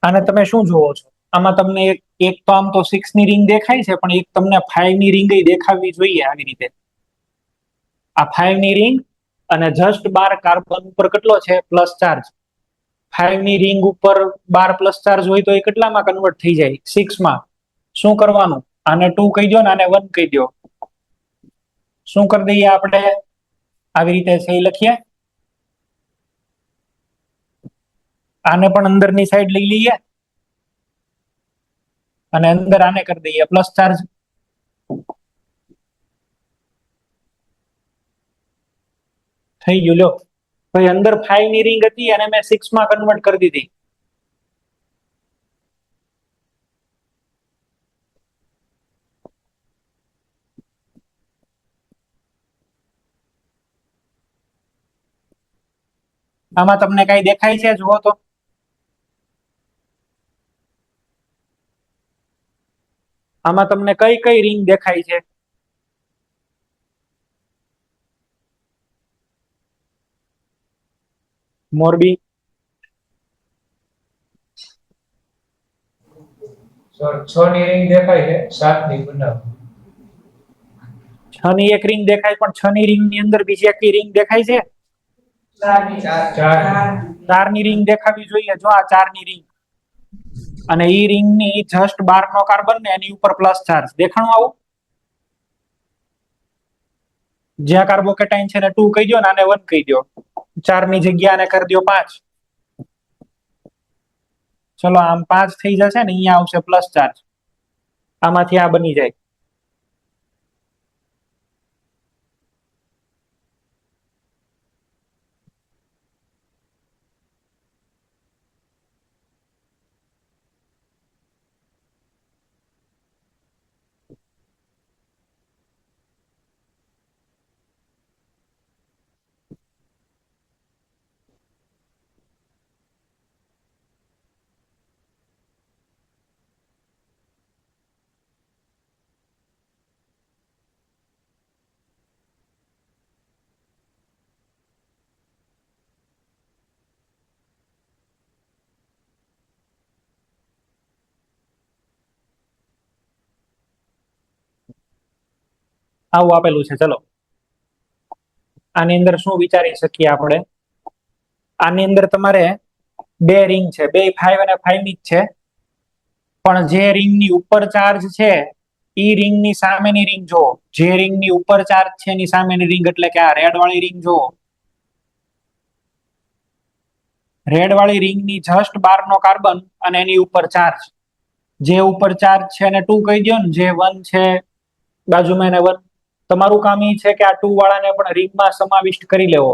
આને તમે શું જોવો છો? આમાં તમને એક તો આમ તો 6 ની રિંગ દેખાય છે, પણ એક તમને 5 ની રિંગ દેખાવી જોઈએ આવી રીતે. આ 5 ની રિંગ અને જસ્ટ 12 કાર્બન ઉપર કેટલો છે પ્લસ ચાર્જ. 5 ની રિંગ ઉપર 12 પ્લસ ચાર્જ હોય તો એ કેટલામાં કન્વર્ટ થઈ જાય? 6 માં. શું કરવાનું? આને 2 કહી દો ને આને 1 કહી દો. શું કરી દઈએ આપણે? આવી રીતે સહી લખીએ. આને પણ અંદરની સાઈડ લઈ લઈએ અને અંદર આને કરી દઈએ પ્લસ ચાર્જ. થઈ ગયું. લો ભાઈ, અંદર 5 ની રિંગ હતી અને મેં 6 માં કન્વર્ટ કરી દીધી. આમાં તમને કઈ દેખાય છે? જુઓ તો. આમાં તમને કઈ કઈ રિંગ દેખાય છે? મોરબી. સર 6 ની રિંગ દેખાય છે, 7 ની બનાવો. ની એક રિંગ દેખાય, પણ 6 ની રિંગ ની અંદર બીજી એક રિંગ દેખાય છે? 4 ની રિંગ દેખાવી જોઈએ. જો આ 4 ની રિંગ, અને ઈ રિંગ ની જસ્ટ 12 નો કાર્બન ને એની ઉપર પ્લસ ચાર્જ દેખાણું આવું? જ્યાં કાર્બોકેટાઇન છે ને 2 કહી દો ને આને 1 કહી દો, 4 ની જગ્યા આને કરી દો 5. ચલો આમ 5 થઈ જશે ને, અહીંયા આવશે પ્લસ ચાર્જ, આમાંથી આ બની જાય. આવું આપેલું છે. ચલો આની અંદર શું વિચારી શકીએ આપણે? આની અંદર તમારે બે રિંગ છે, બે 5 અને 5 ની જ છે, પણ જે રિંગ ની ઉપર ચાર્જ છે ઈ રિંગ ની સામેની રિંગ જો, જે રિંગ ની ઉપર ચાર્જ છે એની સામેની રિંગ, એટલે કે આ રેડ વાળી રિંગ જો, રેડ વાળી રિંગ ની જસ્ટ 12 નો કાર્બન અને એની ઉપર ચાર્જ, જે ઉપર ચાર્જ છે એને 2 કહી દો ને, જે 1 છે બાજુમાં એને 1. તમારું કામ એ છે કે આ 2 વાળાને પણ રિંગમાં સમાવિષ્ટ કરી લેવો.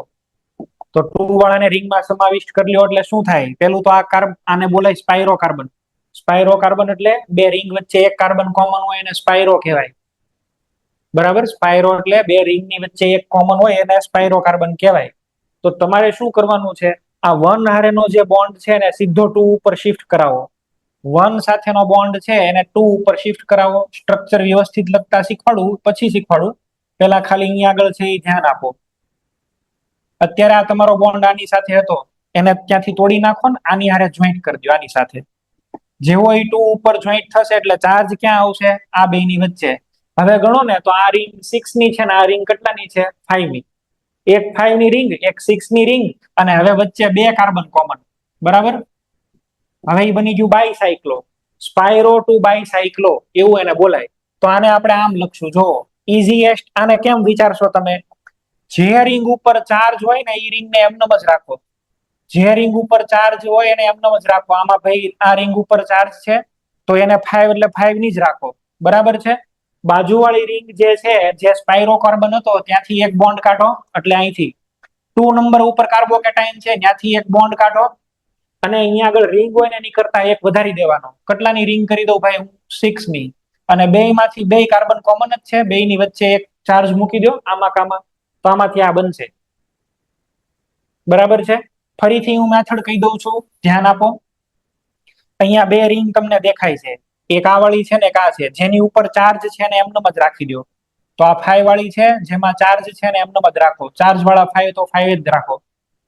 તો 2 વાળાને રિંગમાં સમાવિષ્ટ કરી લ્યો એટલે શું થાય? પેલું તો આને બોલાય સ્પાઇરો કાર્બન. સ્પાઇરો કાર્બન એટલે બે રિંગ વચ્ચે એક કાર્બન કોમન હોય એને સ્પાઇરો કહેવાય. બરાબર? સ્પાઇરો એટલે બે રિંગ ની વચ્ચે એક કોમન હોય એને સ્પાઇરો કાર્બન કહેવાય. તો તમારે શું કરવાનું છે? આ 1 હારેનો જે બોન્ડ છે ને સીધો 2 ઉપર શિફ્ટ કરાવો. 1 સાથેનો બોન્ડ છે એને 2 ઉપર શિફ્ટ કરાવો. સ્ટ્રક્ચર વ્યવસ્થિત લખતા શીખવાડું, પછી શીખવાડું, પેલા ખાલી અહીંયા આગળ છે એ ધ્યાન આપો. અત્યારે આ તમારો બોન્ડ આની સાથે હતો, એને ત્યાંથી તોડી નાખો ને આની હારે જોઈન્ટ કરી દો આની સાથે. જેવો એ 2 ઉપર જોઈન્ટ થશે એટલે ચાર્જ ક્યાં આવશે? આ બે ની વચ્ચે. હવે ગણો ને તો આ રિંગ 6 ની છે ને આ રિંગ કેટલાની છે? 5 ની. એક 5 ની રિંગ, એક 6 ની રિંગ, અને હવે વચ્ચે બે કાર્બન કોમન. બરાબર? હવે એ બની ગયું બાયસાયક્લો. સ્પાઇરો ટુ બાયસાયક્લો એવું એને બોલાય. તો આને આપણે આમ લખશું, જો ઇઝીએસ્ટ. આને કેમ વિચારશો તમે? જે રિંગ ઉપર ચાર્જ હોય ને એ રિંગ ને એમનેમ જ રાખો. જે રિંગ ઉપર ચાર્જ હોય એને એમનેમ જ રાખો. આમાં ભાઈ આ રિંગ ઉપર ચાર્જ છે તો એને 5 એટલે 5 ની જ રાખો. બરાબર છે? બાજુવાળી રિંગ જે છે, જે સ્પાઇરો કાર્બન હતો ત્યાંથી એક બોન્ડ કાઢો, એટલે અહીંથી 2 નંબર ઉપર કાર્બોકેટાઇન છે ત્યાંથી એક બોન્ડ કાઢો, અને અહીંયા આગળ રિંગ હોય ને એની કરતા એક વધારી દેવાનો. કેટલાની રિંગ કરી દઉં ભાઈ? 6 ની. અને બે માંથી બે કાર્બન કોમન જ છે, બે ની વચ્ચે એક ચાર્જ મૂકી દો આમાં કામાં, તો આમાંથી આ બનશે. બરાબર છે? ફરીથી હું મેથડ કહી દઉં છું, ધ્યાન આપો. અહીંયા બે રિંગ તમને દેખાય છે, એક આ વાળી છે ને એક આ છે. જેની ઉપર ચાર્જ છે ને એમનેમ જ રાખી દો. તો આ 5 વાળી છે જેમાં ચાર્જ છે ને એમનેમ જ રાખો. ચાર્જ વાળા 5 તો 5 જ રાખો.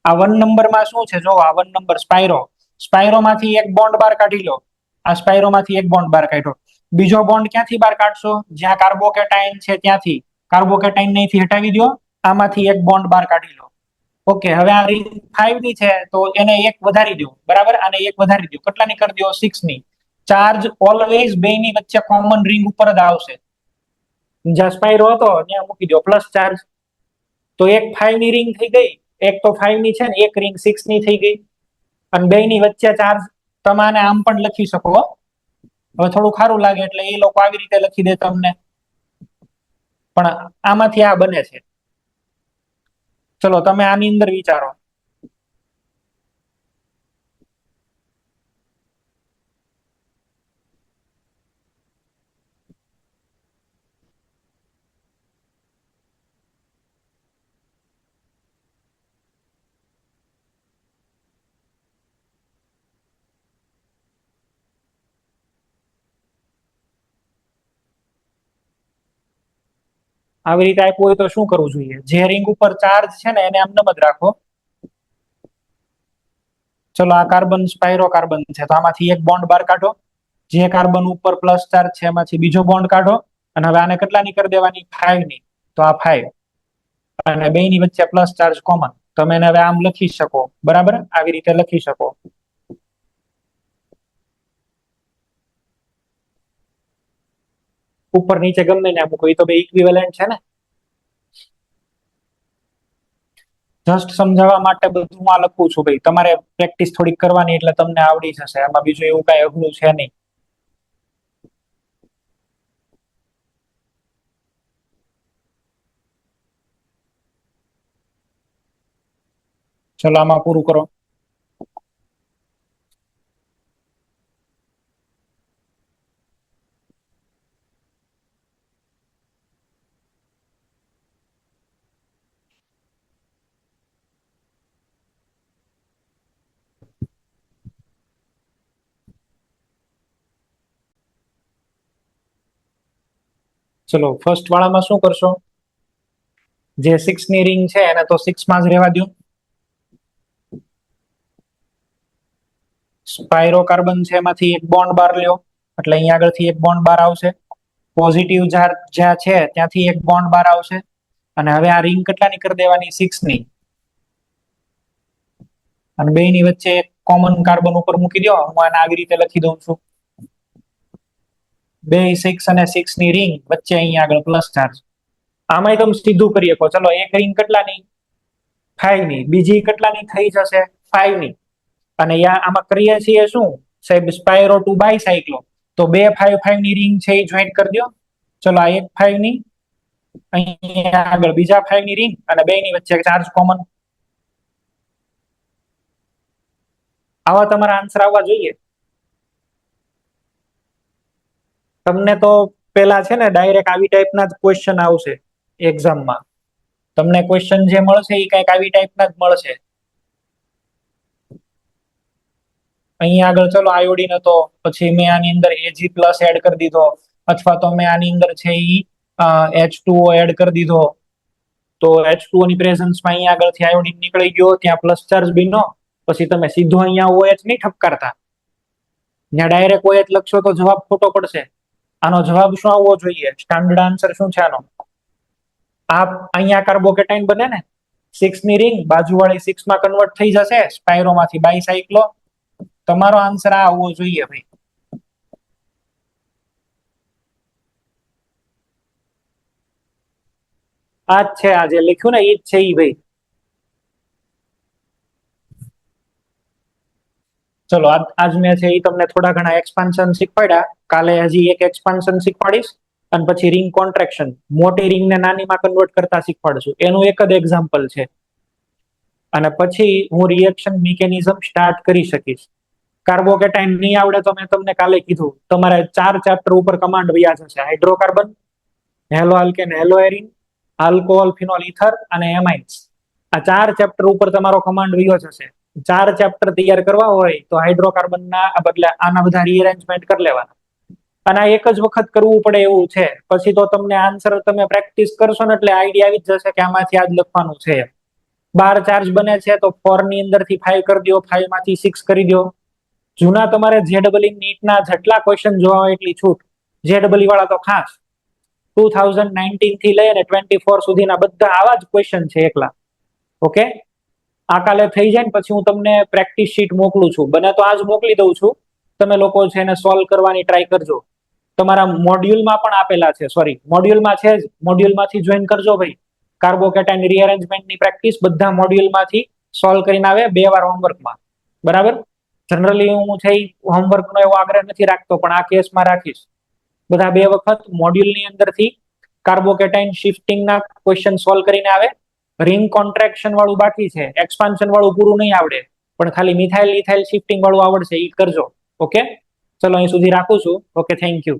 આ 1 નંબરમાં શું છે? જો આ 1 નંબર સ્પાઇરો. સ્પાઇરો માંથી એક બોન્ડ બાર કાઢી લો. આ સ્પાઇરો માંથી એક બોન્ડ બાર કાઢ્યો. બીજો બોન્ડ ક્યાંથી બાર કાઢશો? જ્યાં કાર્બોકેટાઇન છે ત્યાંથી. કાર્બોકેટાઇન અહીંથી હટાવી દો, આમાંથી એક બોન્ડ બાર કાઢી લો. ઓકે, હવે આ રિંગ 5 ની છે તો એને એક વધારી દો. બરાબર? આને એક વધારી દો. કેટલાની કરી દો? 6 ની. ચાર્જ ઓલવેઝ બે ની વચ્ચે કોમન રિંગ ઉપર જ આવશે. જ્યાં સ્પાઇરો હતો ત્યાં મૂકી દો પ્લસ ચાર્જ. તો એક 5 ની રિંગ થઈ ગઈ, એક તો 5 ની છે ને એક રિંગ 6 ની થઈ ગઈ, અને બે ની વચ્ચે ચાર્જ. તમે આને આમ પણ લખી શકો. હવે થોડું ખારું લાગે એટલે એ લોકો આવી રીતે લખી દે તમને, પણ આમાંથી આ બને છે. ચલો તમે આની અંદર વિચારો. આવી રીતે આપ્યું હોય તો શું કરવું જોઈએ? જે રિંગ ઉપર ચાર્જ છે ને એને એમનેમ જ રાખો. ચલો આ કાર્બન સ્પાઇરો કાર્બન છે તો આમાંથી એક બોન્ડ બાર કાઢો. જે કાર્બન ઉપર પ્લસ ચાર્જ છે એમાંથી બીજો બોન્ડ કાઢો, અને હવે આને કેટલાની કરી દેવાની? 5 ની. તો આ 5 અને બેની વચ્ચે પ્લસ ચાર્જ કોમન, તમે એને હવે આમ લખી શકો, બરાબર, આવી રીતે લખી શકો. ઉપર નીચે ગમે ને મૂકો, એ તો બે ઇક્વિવેલન્ટ છે ને. જસ્ટ સમજાવવા માટે બધું આ લખું છું ભાઈ, તમારે પ્રેક્ટિસ થોડીક કરવાની એટલે તમને આવડી જશે, આમાં બીજું એવું કઈ અઘરું છે નહીં. ચલો આમાં પૂરું કરો. ચલો ફર્સ્ટ વાળામાં શું કરશો, જે 6 ની રિંગ છે એને તો 6 માં જ રહેવા દો. સ્પાયરો કાર્બન છે એમાંથી એક બોન્ડ બાર લ્યો, એટલે અહીંયા આગળથી એક બોન્ડ બાર આવશે. પોઝિટિવ ચાર્જ જ્યાં છે ત્યાંથી એક બોન્ડ બાર આવશે. અને હવે આ રિંગ કેટલાની કરી દેવાની, 6 ની. અને બે ની વચ્ચે એક કોમન કાર્બન ઉપર મૂકી દો. હું આને આવી રીતે લખી દઉં છું, 2 6 અને 6 ની રિંગ વચ્ચે અહીંયા આગળ પ્લસ ચાર્જ. આમાંય તમે સીધું કરી શકો. ચલો એક રિંગ કેટલાની, 5 ની, બીજી કેટલાની થઈ જશે, 5 ની. અને આમાં કરીએ છીએ શું સાહેબ, સ્પાયરો ટુ બાયસાયક્લો. તો બે 5 5 ની રિંગ છે એ જોઈન્ટ કરી દો. ચલો આ એક 5 ની, અહીંયા આગળ બીજા 5 ની રિંગ, અને બે ની વચ્ચે ચાર્જ કોમન. આવા તમારા આન્સર આવવા જોઈએ. તમને તો પેલા છે ને ડાયરેક્ટ આવી ટાઈપના જ ક્વેશ્ચન આવશે એક્ઝામમાં. તમને ક્વેશ્ચન જે મળશે એ કઈક આવી ટાઈપના જ મળશે. અહીંયા આગળ ચલો આયોડીન હતો, પછી મેં આની અંદર Ag+ એડ કરી દીધો, અથવા તો મેં આની અંદર છે ઈ H2O એડ કરી દીધો. તો H2O ની પ્રેઝન્સમાં અહીંયા આગળથી આયોડીન નીકળી ગયો, ત્યાં પ્લસ ચાર્જ બન્યો. પછી તમે સીધો અહીંયા OH નહીં ઠપકારતા, ત્યાં ડાયરેક્ટ OH લખશો તો જવાબ ખોટો પડશે. આનો જવાબ શું આવવો જોઈએ, સ્ટાન્ડર્ડ આન્સર શું છે આનો? આ અહીંયા કાર્બોકેટાઇન બને ને, 6 ની રિંગ બાજુવાળી 6 માં કન્વર્ટ થઈ જશે, સ્પાયરોમાંથી બાયસાયક્લો. તમારો આન્સર આ આવવો જોઈએ ભાઈ. આ જ છે, આ જે લખ્યું ને એ જ છે ઈ ભાઈ. ચલો આજ મેં છે એ તમને થોડા ઘણા એક્સપાન્શન શીખવાડ્યા. કાલે હજી એક એક્સપાન્શન શીખવાડીશ, અને પછી રિંગ કોન્ટ્રેક્શન, મોટી રિંગને નાનીમાં કન્વર્ટ કરતા શીખવાડશું. એનું એક જ એક્ઝામ્પલ છે. અને પછી હું રિએક્શન મિકેનિઝમ સ્ટાર્ટ કરી શકીશ. કાર્બોકેટાઇન નહીં આવડે તો મેં તમને કાલે કીધું, તમારે 4 ચેપ્ટર ઉપર કમાન્ડ વ્યા જશે. Hydrocarbon, hello alkane, hello arene, alcohol, phenol, ether અને એમાઇન્સ. આ 4 ચેપ્ટર ઉપર તમારો કમાન્ડ વ્યો જશે. 4 ચેપ્ટર તૈયાર કરવા હોય તો હાઇડ્રોકાર્બનના બદલે આના બધા રીઅરેન્જમેન્ટ કરી લેવાના. અને આ એક જ વખત કરવું પડે એવું છે. પછી તો તમને આન્સર તમે પ્રેક્ટિસ કરશો ને એટલે આઈડિયા આવી જ જશે કે આમાંથી આ જ લખવાનું છે. 12 ચાર્જ બને છે તો 4 ની અંદરથી 5 કરી દો, 5 માંથી 6 કરી દો. જૂના તમારે JEE નીટના જેટલા ક્વેશ્ચન જોવા હોય એટલી છૂટ. JEE વાળા તો ખાસ 2019 થી લઈને 24 સુધીના બધા આવા જ ક્વેશ્ચન છે એકલા. ઓકે, આ કાલે થઈ જાય ને પછી હું તમને પ્રેક્ટિસ શીટ મોકલું છું, બને તો આજ મોકલી દઉં છું. તમે લોકો છે એને સોલ્વ કરવાની ટ્રાય કરજો. તમારા મોડ્યુલમાં પણ આપેલા છે, સોરી મોડ્યુલમાં છે જ, મોડ્યુલમાંથી જોઈન કરજો ભાઈ. કાર્બોકેટાઇન રીઅરેન્જમેન્ટની પ્રેક્ટિસ બધા મોડ્યુલમાંથી સોલ્વ કરીને આવે 2 વાર હોમવર્કમાં, બરાબર. જનરલી હું છે હોમવર્કનો એવો આગ્રહ નથી રાખતો, પણ આ કેસમાં રાખીશ. બધા 2 વખત મોડ્યુલની અંદરથી કાર્બોકેટાઇન શિફ્ટિંગના ક્વેશ્ચન સોલ્વ કરીને આવે. રિંગ કોન્ટ્રેક્શન વાળું બાકી છે, એક્સપાન્શન વાળું પૂરું નહીં આવડે, પણ ખાલી મિથાઇલ ઇથાઇલ શિફ્ટિંગ વાળું આવડશે, એ કરજો. ઓકે, ચલો અહીં સુધી રાખું છું. Okay, thank you.